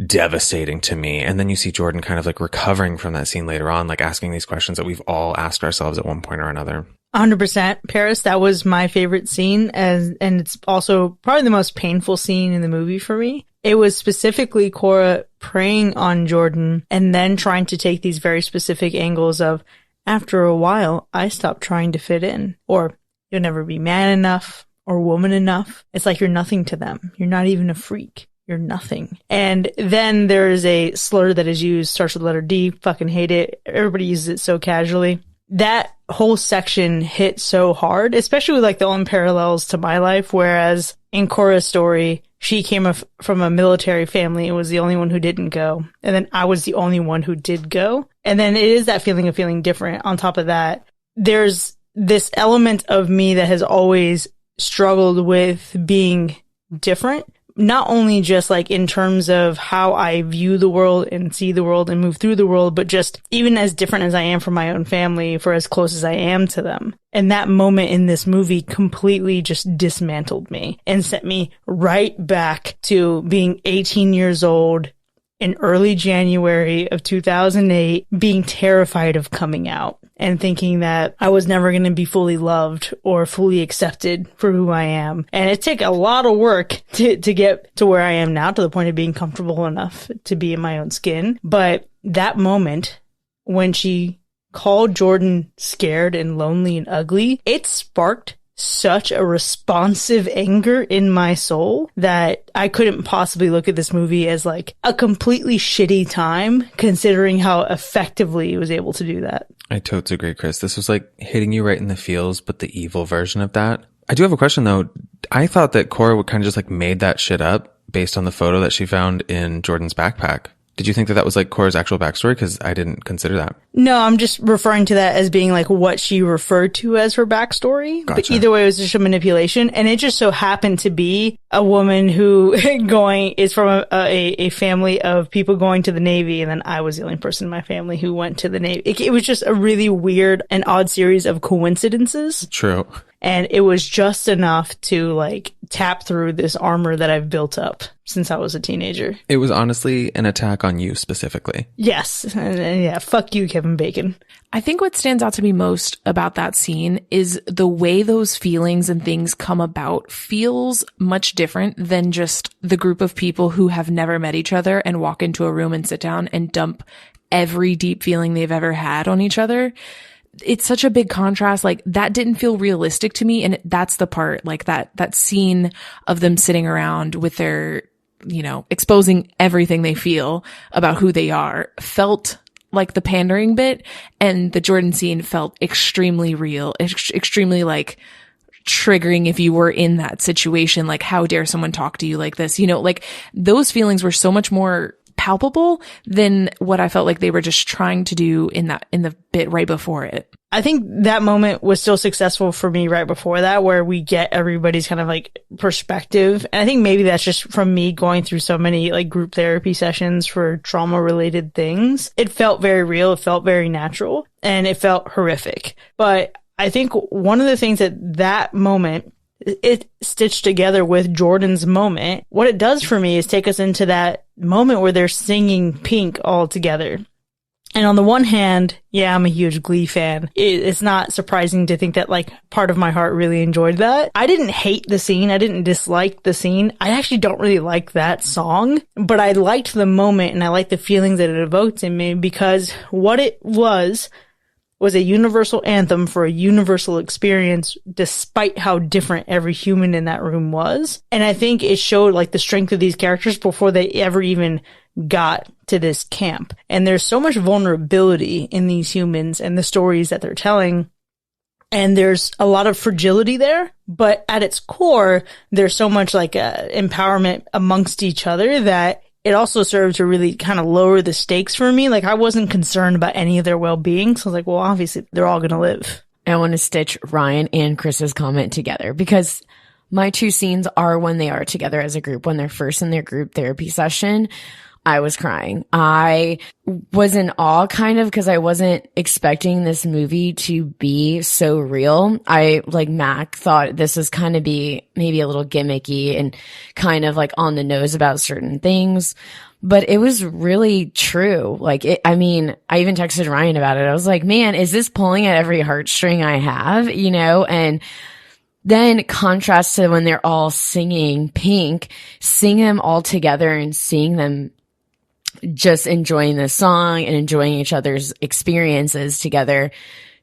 Speaker 1: devastating to me. And then you see Jordan kind of like recovering from that scene later on, like asking these questions that we've all asked ourselves at one point or another.
Speaker 2: 100%. Paris, that was my favorite scene, and it's also probably the most painful scene in the movie for me. It was specifically Cora preying on Jordan and then trying to take these very specific angles of, after a while, I stopped trying to fit in, or you'll never be man enough or woman enough. It's like you're nothing to them. You're not even a freak. You're nothing. And then there is a slur that is used, starts with the letter D, fucking hate it. Everybody uses it so casually. That whole section hit so hard, especially with like the own parallels to my life. Whereas in Cora's story, she came from a military family and was the only one who didn't go. And then I was the only one who did go. And then it is that feeling of feeling different. On top of that, there's this element of me that has always struggled with being different, not only just like in terms of how I view the world and see the world and move through the world, but just even as different as I am from my own family, for as close as I am to them. And that moment in this movie completely just dismantled me and sent me right back to being 18 years old in early January of 2008, being terrified of coming out and thinking that I was never going to be fully loved or fully accepted for who I am. And it took a lot of work to get to where I am now, to the point of being comfortable enough to be in my own skin. But that moment when she called Jordan scared and lonely and ugly, it sparked such a responsive anger in my soul that I couldn't possibly look at this movie as like a completely shitty time, considering how effectively he was able to do that.
Speaker 1: I totes agree, Chris. This was like hitting you right in the feels, but the evil version of that. I do have a question though. I thought that Cora would kind of just like made that shit up based on the photo that she found in Jordan's backpack. Did you think that that was like Cora's actual backstory? Because I didn't consider that.
Speaker 2: No, I'm just referring to that as being like what she referred to as her backstory.
Speaker 1: Gotcha.
Speaker 2: But either way, it was just a manipulation. And it just so happened to be a woman who is from a family of people going to the Navy. And then I was the only person in my family who went to the Navy. It was just a really weird and odd series of coincidences.
Speaker 1: True.
Speaker 2: And it was just enough to like tap through this armor that I've built up since I was a teenager.
Speaker 1: It was honestly an attack on you specifically.
Speaker 2: Yes. And yeah, fuck you, Kevin Bacon.
Speaker 3: I think what stands out to me most about that scene is the way those feelings and things come about feels much different than just the group of people who have never met each other and walk into a room and sit down and dump every deep feeling they've ever had on each other. It's such a big contrast. Like that didn't feel realistic to me. And that's the part, like that scene of them sitting around with their, exposing everything they feel about who they are felt like the pandering bit. And the Jordan scene felt extremely real, extremely like triggering if you were in that situation. Like, how dare someone talk to you like this? Like those feelings were so much more palpable than what I felt like they were just trying to do in the bit right before it.
Speaker 2: I think that moment was still successful for me right before that, where we get everybody's kind of like perspective. And I think maybe that's just from me going through so many like group therapy sessions for trauma related things. It felt very real. It felt very natural, and it felt horrific. But I think one of the things that moment, it stitched together with Jordan's moment, what it does for me is take us into that moment where they're singing Pink all together. And on the one hand, yeah, I'm a huge Glee fan. It's not surprising to think that like part of my heart really enjoyed that. I didn't hate the scene. I didn't dislike the scene. I actually don't really like that song, but I liked the moment and I liked the feelings that it evoked in me, because what it was a universal anthem for a universal experience, despite how different every human in that room was. And I think it showed like the strength of these characters before they ever even got to this camp. And there's so much vulnerability in these humans and the stories that they're telling. And there's a lot of fragility there, but at its core, there's so much like empowerment amongst each other that it also served to really kind of lower the stakes for me. Like I wasn't concerned about any of their well-being. So I was like, well, obviously they're all going to live.
Speaker 5: I want to stitch Ryan and Chris's comment together, because my two scenes are when they are together as a group. When they're first in their group therapy session, I was crying. I was in awe kind of, because I wasn't expecting this movie to be so real. I, like Mac, thought this was kind of be maybe a little gimmicky and kind of like on the nose about certain things, but it was really true. Like I even texted Ryan about it. I was like, man, is this pulling at every heartstring I have, and then contrast to when they're all singing Pink, seeing them all together and seeing them just enjoying the song and enjoying each other's experiences together,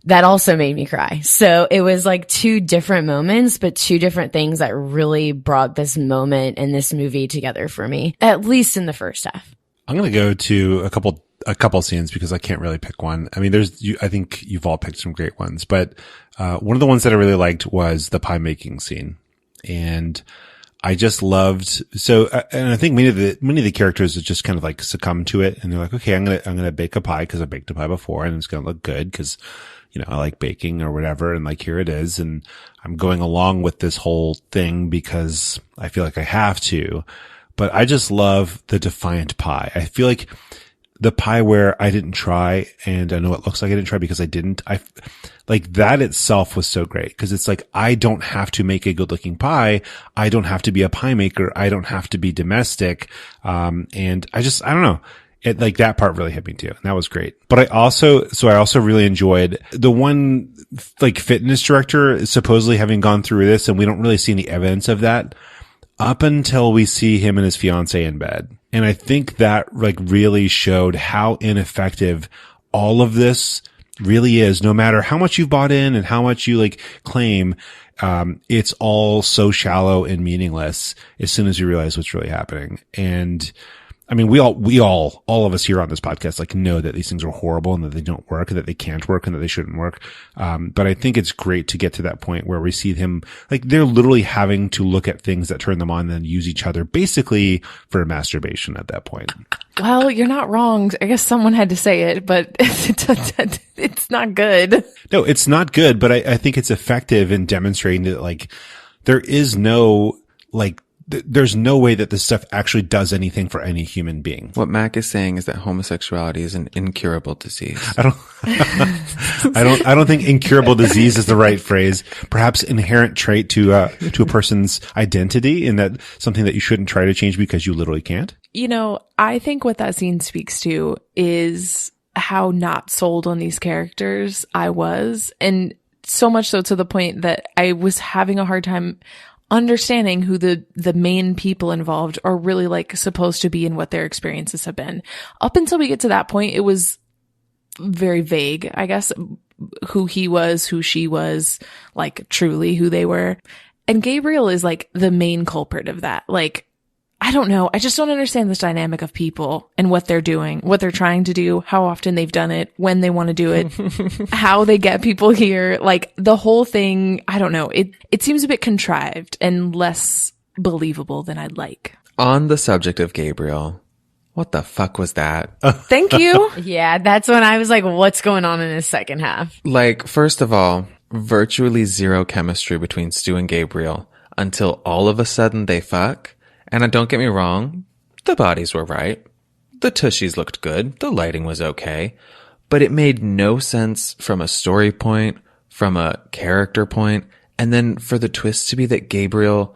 Speaker 5: that also made me cry. So it was like two different moments, but two different things that really brought this moment and this movie together for me, at least in the first half.
Speaker 4: I'm going to go to a couple scenes because I can't really pick one. I mean, I think you've all picked some great ones, but one of the ones that I really liked was the pie making scene. And I just loved, and I think many of the characters just kind of like succumb to it, and they're like, okay, I'm gonna bake a pie because I baked a pie before and it's gonna look good because, I like baking or whatever. And like, here it is. And I'm going along with this whole thing because I feel like I have to. But I just love the defiant pie. I feel like the pie where I didn't try, and I know it looks like I didn't try because I didn't. Like that itself was so great because it's like, I don't have to make a good looking pie. I don't have to be a pie maker. I don't have to be domestic. And I don't know. It like that part really hit me too. And that was great. But I also really enjoyed the one like fitness director supposedly having gone through this, and we don't really see any evidence of that up until we see him and his fiance in bed. And I think that like really showed how ineffective all of this really is. No matter how much you've bought in and how much you like claim, it's all so shallow and meaningless as soon as you realize what's really happening. And I mean, we all of us here on this podcast, like know that these things are horrible and that they don't work, and that they can't work and that they shouldn't work. But I think it's great to get to that point where we see him, like they're literally having to look at things that turn them on and then use each other basically for masturbation at that point.
Speaker 3: Well, you're not wrong. I guess someone had to say it, but it's not good.
Speaker 4: No, it's not good, but I think it's effective in demonstrating that like there is no like, there's no way that this stuff actually does anything for any human being.
Speaker 1: What Mac is saying is that homosexuality is an incurable disease.
Speaker 4: I don't think incurable disease is the right phrase. Perhaps inherent trait to a person's identity, in that something that you shouldn't try to change because you literally can't.
Speaker 3: I think what that scene speaks to is how not sold on these characters I was. And so much so to the point that I was having a hard time understanding who the main people involved are really like supposed to be and what their experiences have been. Up until we get to that point, it was very vague, I guess, who he was, who she was, like truly who they were. And Gabriel is like the main culprit of that. Like, I don't know. I just don't understand this dynamic of people and what they're doing, what they're trying to do, how often they've done it, when they want to do it, how they get people here. Like the whole thing, I don't know. It seems a bit contrived and less believable than I'd like.
Speaker 1: On the subject of Gabriel, what the fuck was that?
Speaker 3: Thank you.
Speaker 5: Yeah, that's when I was like, what's going on in the second half?
Speaker 1: Like, first of all, virtually zero chemistry between Stu and Gabriel until all of a sudden they fuck. And don't get me wrong, the bodies were right. The tushies looked good. The lighting was okay. But it made no sense from a story point, from a character point, and then for the twist to be that Gabriel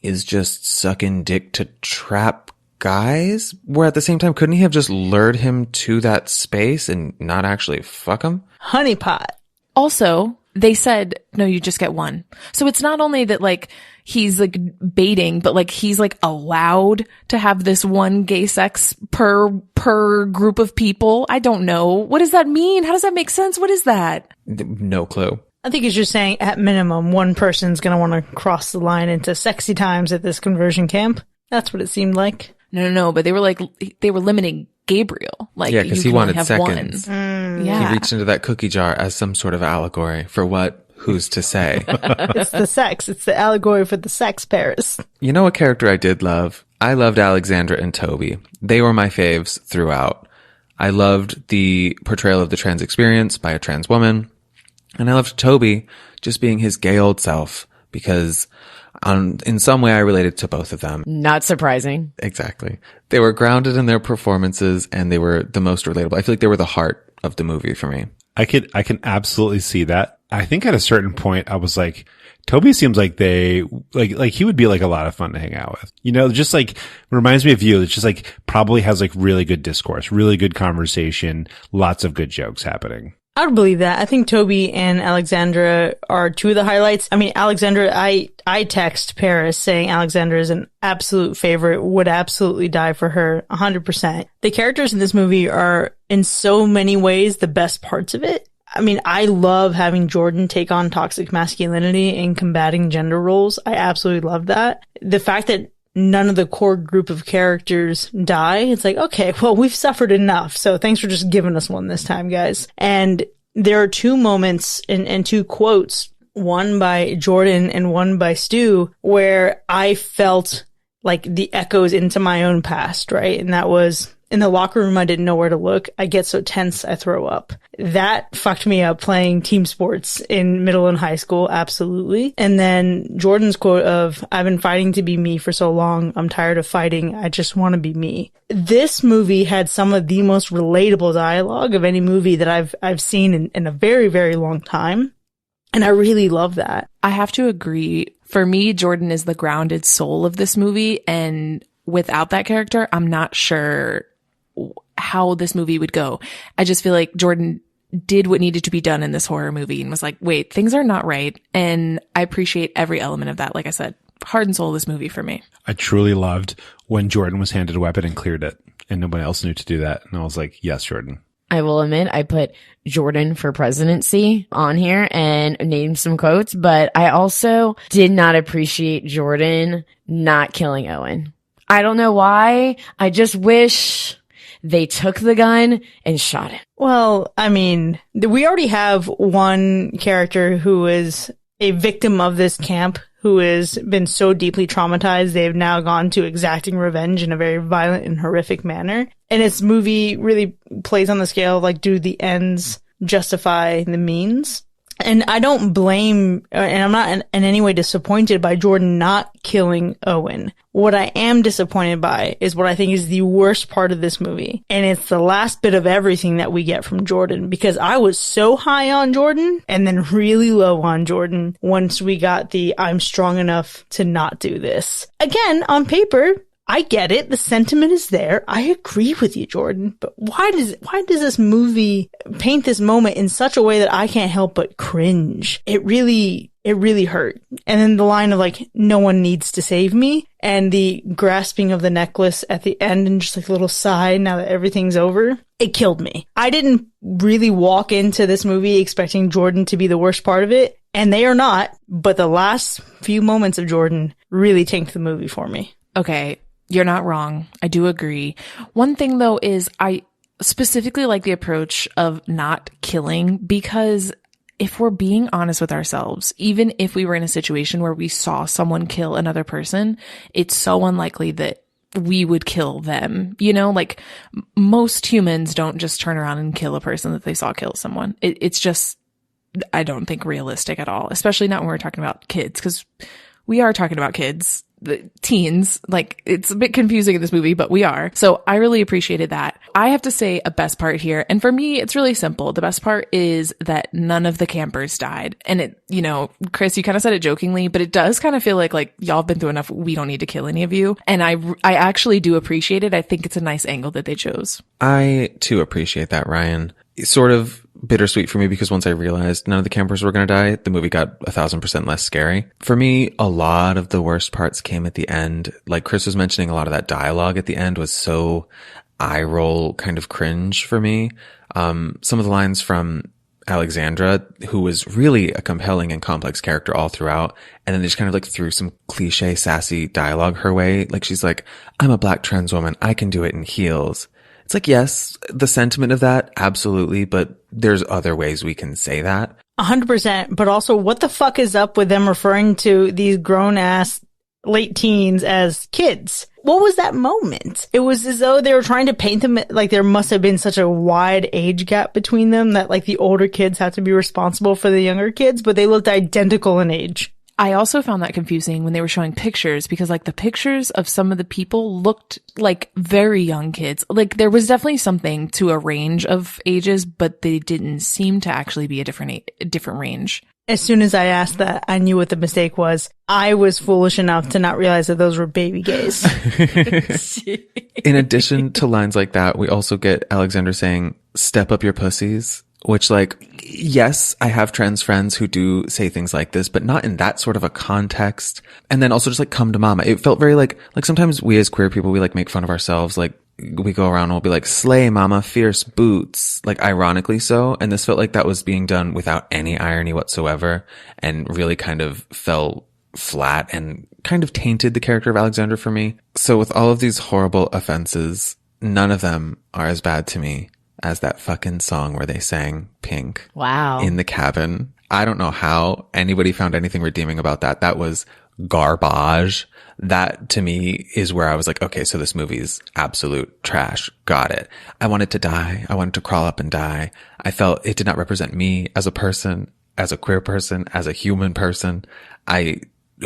Speaker 1: is just sucking dick to trap guys, where at the same time, couldn't he have just lured him to that space and not actually fuck him?
Speaker 2: Honeypot.
Speaker 3: Also, they said, no, you just get one. So it's not only that like he's like baiting, but like he's like allowed to have this one gay sex per group of people. I don't know. What does that mean? How does that make sense? What is that?
Speaker 1: No clue.
Speaker 2: I think it's just saying at minimum one person's going to want to cross the line into sexy times at this conversion camp. That's what it seemed like.
Speaker 3: No, but they were limiting Gabriel. Like,
Speaker 1: yeah, because he wanted seconds.
Speaker 3: Yeah.
Speaker 1: He reached into that cookie jar as some sort of allegory for what? Who's to say?
Speaker 2: It's the sex. It's the allegory for the sex, Paris.
Speaker 1: You know what character I did love? I loved Alexandra and Toby. They were my faves throughout. I loved the portrayal of the trans experience by a trans woman. And I loved Toby just being his gay old self because in some way I related to both of them.
Speaker 5: Not surprising.
Speaker 1: Exactly. They were grounded in their performances and they were the most relatable. I feel like they were the heart of the movie for me.
Speaker 4: I can absolutely see that. I think at a certain point I was like, Toby seems like he would be like a lot of fun to hang out with. Just like reminds me of you. It's just like probably has like really good discourse, really good conversation, lots of good jokes happening.
Speaker 2: I would believe that. I think Toby and Alexandra are two of the highlights. I mean, Alexandra, I text Paris saying Alexandra is an absolute favorite, would absolutely die for her, 100%. The characters in this movie are in so many ways the best parts of it. I mean, I love having Jordan take on toxic masculinity and combating gender roles. I absolutely love that. The fact that none of the core group of characters die, it's like, okay, well, we've suffered enough. So thanks for just giving us one this time, guys. And there are two moments and two quotes, one by Jordan and one by Stu, where I felt like the echoes into my own past, right? And that was in the locker room, I didn't know where to look. I get so tense, I throw up. That fucked me up playing team sports in middle and high school. Absolutely. And then Jordan's quote of, I've been fighting to be me for so long. I'm tired of fighting. I just want to be me. This movie had some of the most relatable dialogue of any movie that I've seen in a very, very long time. And I really love that.
Speaker 3: I have to agree. For me, Jordan is the grounded soul of this movie. And without that character, I'm not sure how this movie would go. I just feel like Jordan did what needed to be done in this horror movie and was like, wait, things are not right. And I appreciate every element of that. Like I said, heart and soul of this movie for me.
Speaker 4: I truly loved when Jordan was handed a weapon and cleared it and nobody else knew to do that. And I was like, yes, Jordan.
Speaker 5: I will admit I put Jordan for presidency on here and named some quotes, but I also did not appreciate Jordan not killing Owen. I don't know why. I just wish they took the gun and shot him.
Speaker 2: Well, I mean, we already have one character who is a victim of this camp who has been so deeply traumatized, they've now gone to exacting revenge in a very violent and horrific manner. And this movie really plays on the scale of like, do the ends justify the means? And I don't blame, and I'm not in any way disappointed by Jordan not killing Owen. What I am disappointed by is what I think is the worst part of this movie. And it's the last bit of everything that we get from Jordan, because I was so high on Jordan and then really low on Jordan once we got the I'm strong enough to not do this. Again, on paper, I get it. The sentiment is there. I agree with you, Jordan. But why does this movie paint this moment in such a way that I can't help but cringe? It really hurt. And then the line of like, no one needs to save me, and the grasping of the necklace at the end and just like a little sigh now that everything's over. It killed me. I didn't really walk into this movie expecting Jordan to be the worst part of it, and they are not. But the last few moments of Jordan really tanked the movie for me.
Speaker 3: Okay. You're not wrong. I do agree. One thing though is I specifically like the approach of not killing, because if we're being honest with ourselves, even if we were in a situation where we saw someone kill another person, it's so unlikely that we would kill them. You know, like most humans don't just turn around and kill a person that they saw kill someone. It's just, I don't think realistic at all, especially not when we're talking about kids, because we are talking about kids. The teens, like it's a bit confusing in this movie, but we are. So I really appreciated that. I have to say a best part here. And for me, it's really simple. The best part is that none of the campers died. And it, you know, Chris, you kind of said it jokingly, but it does kind of feel like y'all have been through enough. We don't need to kill any of you. And I actually do appreciate it. I think it's a nice angle that they chose.
Speaker 1: I too appreciate that, Ryan. It's sort of bittersweet for me because once I realized none of the campers were going to die, the movie got 1,000% less scary. For me, a lot of the worst parts came at the end. Like Chris was mentioning, a lot of that dialogue at the end was so eye roll kind of cringe for me. Some of the lines from Alexandra, who was really a compelling and complex character all throughout, and then they just kind of like threw some cliche sassy dialogue her way. Like she's like, I'm a black trans woman. I can do it in heels. It's like, yes, the sentiment of that, absolutely, but there's other ways we can say that.
Speaker 2: 100%, but also what the fuck is up with them referring to these grown-ass late teens as kids? What was that moment? It was as though they were trying to paint them like there must have been such a wide age gap between them that like the older kids have to be responsible for the younger kids, but they looked identical in age.
Speaker 3: I also found that confusing when they were showing pictures, because like the pictures of some of the people looked like very young kids. Like there was definitely something to a range of ages, but they didn't seem to actually be a different range.
Speaker 2: As soon as I asked that, I knew what the mistake was. I was foolish enough to not realize that those were baby gays.
Speaker 1: In addition to lines like that, we also get Alexander saying, "Step up your pussies." Which, like, yes, I have trans friends who do say things like this, but not in that sort of a context. And then also just like, come to mama. It felt very like sometimes we as queer people, we like make fun of ourselves. Like we go around and we'll be like, slay mama, fierce boots, like ironically so. And this felt like that was being done without any irony whatsoever, and really kind of fell flat and kind of tainted the character of Alexander for me. So with all of these horrible offenses, none of them are as bad to me as that fucking song where they sang Pink.
Speaker 5: Wow.
Speaker 1: In the cabin. I don't know how anybody found anything redeeming about that. That was garbage. That to me is where I was like, okay, so this movie's absolute trash. Got it. I wanted to die. I wanted to crawl up and die. I felt it did not represent me as a person, as a queer person, as a human person.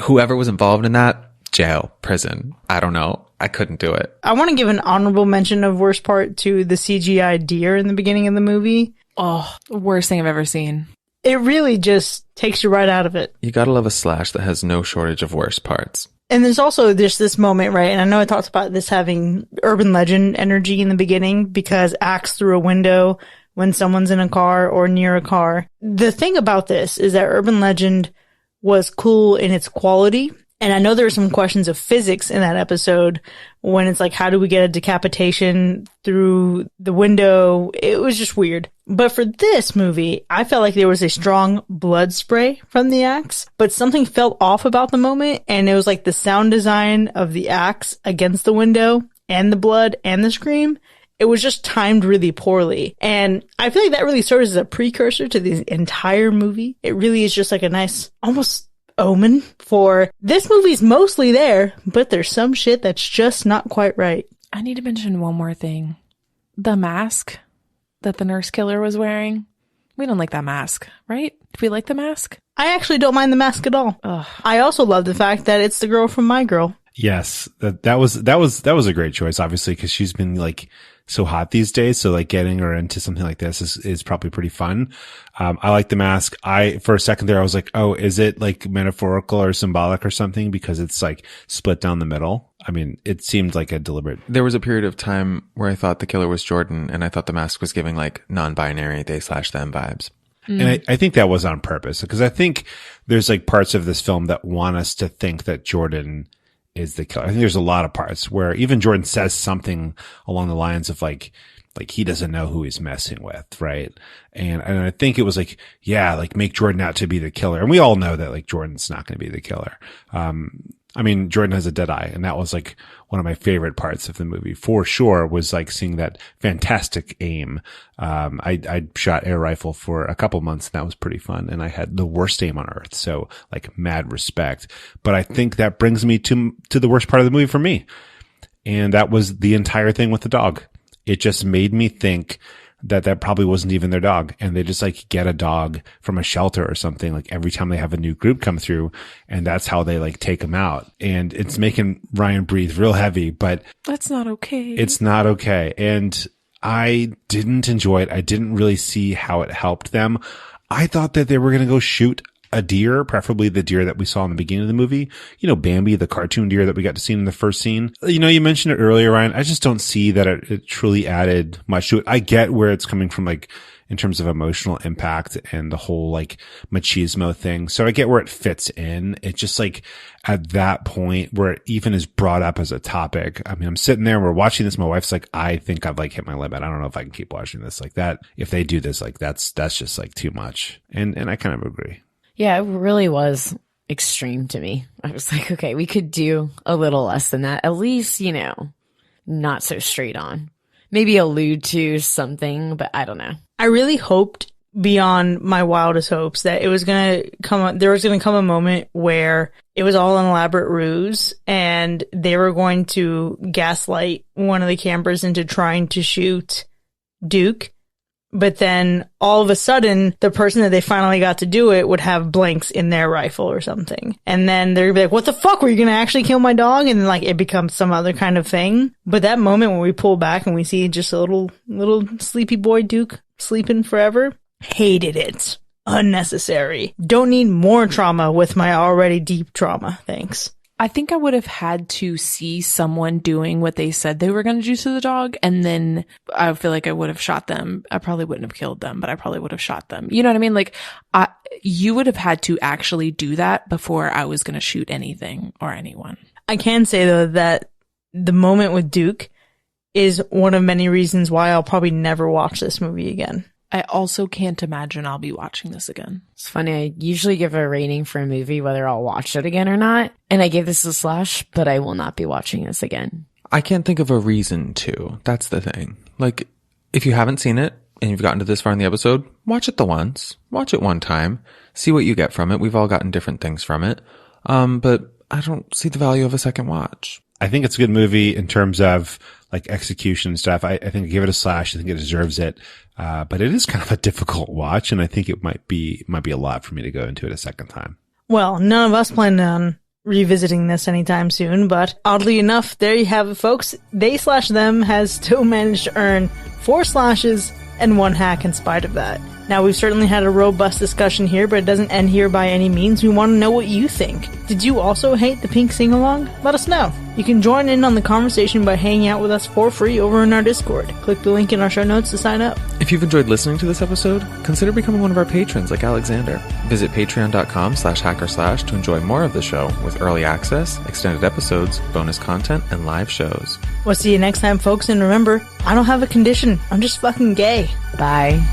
Speaker 1: Whoever was involved in that, jail, prison. I don't know. I couldn't do it.
Speaker 2: I want to give an honorable mention of worst part to the CGI deer in the beginning of the movie.
Speaker 3: Oh, worst thing I've ever seen.
Speaker 2: It really just takes you right out of it.
Speaker 1: You gotta love a slash that has no shortage of worst parts.
Speaker 2: And there's also just this moment, right? And I know I talked about this having urban legend energy in the beginning because axe through a window when someone's in a car or near a car. The thing about this is that urban legend was cool in its quality. And I know there were some questions of physics in that episode when it's like, how do we get a decapitation through the window? It was just weird. But for this movie, I felt like there was a strong blood spray from the axe, but something felt off about the moment. And it was like the sound design of the axe against the window and the blood and the scream. It was just timed really poorly. And I feel like that really serves as a precursor to the entire movie. It really is just like a nice, almost omen for this movie's mostly there, but there's some shit that's just not quite right.
Speaker 3: I need to mention one more thing. The mask that the nurse killer was wearing. We don't like that mask, right? Do we like the mask?
Speaker 2: I actually don't mind the mask at all.
Speaker 3: Ugh.
Speaker 2: I also love the fact that it's the girl from My Girl.
Speaker 4: Yes, that was a great choice, obviously, because she's been like so hot these days. So like getting her into something like this is probably pretty fun. I like the mask. For a second there, I was like, oh, is it like metaphorical or symbolic or something? Because it's like split down the middle. I mean, it seemed like a deliberate.
Speaker 1: There was a period of time where I thought the killer was Jordan, and I thought the mask was giving like non-binary they/them vibes.
Speaker 4: And I think that was on purpose, because I think there's like parts of this film that want us to think that Jordan is the killer. I think there's a lot of parts where even Jordan says something along the lines of like he doesn't know who he's messing with, right? And I think it was like, yeah, like make Jordan out to be the killer. And we all know that like Jordan's not going to be the killer. I mean, Jordan has a dead eye, and that was like one of my favorite parts of the movie for sure, was like seeing that fantastic aim. I shot air rifle for a couple months, and that was pretty fun. And I had the worst aim on earth. So like mad respect. But I think that brings me to the worst part of the movie for me. And that was the entire thing with the dog. It just made me think that probably wasn't even their dog. And they just like get a dog from a shelter or something, like every time they have a new group come through, and that's how they like take them out. And it's making Ryan breathe real heavy, but
Speaker 3: that's not okay.
Speaker 4: It's not okay. And I didn't enjoy it. I didn't really see how it helped them. I thought that they were going to go shoot a deer, preferably the deer that we saw in the beginning of the movie. You know, Bambi, the cartoon deer that we got to see in the first scene. You know, you mentioned it earlier, Ryan. I just don't see that it truly added much to it. I get where it's coming from, like, in terms of emotional impact and the whole, like, machismo thing. So I get where it fits in. It's just, like, at that point where it even is brought up as a topic. I mean, I'm sitting there, we're watching this. My wife's like, I think I've, like, hit my limit. I don't know if I can keep watching this like that. If they do this, like, that's just, like, too much. And I kind of agree.
Speaker 5: Yeah, it really was extreme to me. I was like, okay, we could do a little less than that. At least, you know, not so straight on. Maybe allude to something, but I don't know.
Speaker 2: I really hoped beyond my wildest hopes that it was going to there was going to come a moment where it was all an elaborate ruse and they were going to gaslight one of the campers into trying to shoot Duke. But then all of a sudden, the person that they finally got to do it would have blanks in their rifle or something. And then they'd be like, what the fuck? Were you going to actually kill my dog? And then like it becomes some other kind of thing. But that moment when we pull back and we see just a little sleepy boy Duke sleeping forever, hated it. Unnecessary. Don't need more trauma with my already deep trauma. Thanks.
Speaker 3: I think I would have had to see someone doing what they said they were going to do to the dog, and then I feel like I would have shot them. I probably wouldn't have killed them, but I probably would have shot them. You know what I mean? Like, you would have had to actually do that before I was going to shoot anything or anyone.
Speaker 2: I can say, though, that the moment with Duke is one of many reasons why I'll probably never watch this movie again.
Speaker 3: I also can't imagine I'll be watching this again.
Speaker 5: It's funny. I usually give a rating for a movie, whether I'll watch it again or not. And I gave this a slash, but I will not be watching this again.
Speaker 1: I can't think of a reason to. That's the thing. Like, if you haven't seen it and you've gotten to this far in the episode, watch it the once. Watch it one time. See what you get from it. We've all gotten different things from it. But I don't see the value of a second watch.
Speaker 4: I think it's a good movie in terms of like execution and stuff. I think I give it a slash. I think it deserves it. But it is kind of a difficult watch, and I think it might be a lot for me to go into it a second time.
Speaker 2: Well, none of us plan on revisiting this anytime soon, but oddly enough, there you have it, folks. They/Them has still managed to earn 4 slashes and 1 hack in spite of that. Now, we've certainly had a robust discussion here, but it doesn't end here by any means. We want to know what you think. Did you also hate the pink sing-along? Let us know. You can join in on the conversation by hanging out with us for free over in our Discord. Click the link in our show notes to sign up.
Speaker 1: If you've enjoyed listening to this episode, consider becoming one of our patrons like Alexander. Visit patreon.com/hackerslash to enjoy more of the show with early access, extended episodes, bonus content, and live shows.
Speaker 2: We'll see you next time, folks, and remember, I don't have a condition. I'm just fucking gay.
Speaker 5: Bye.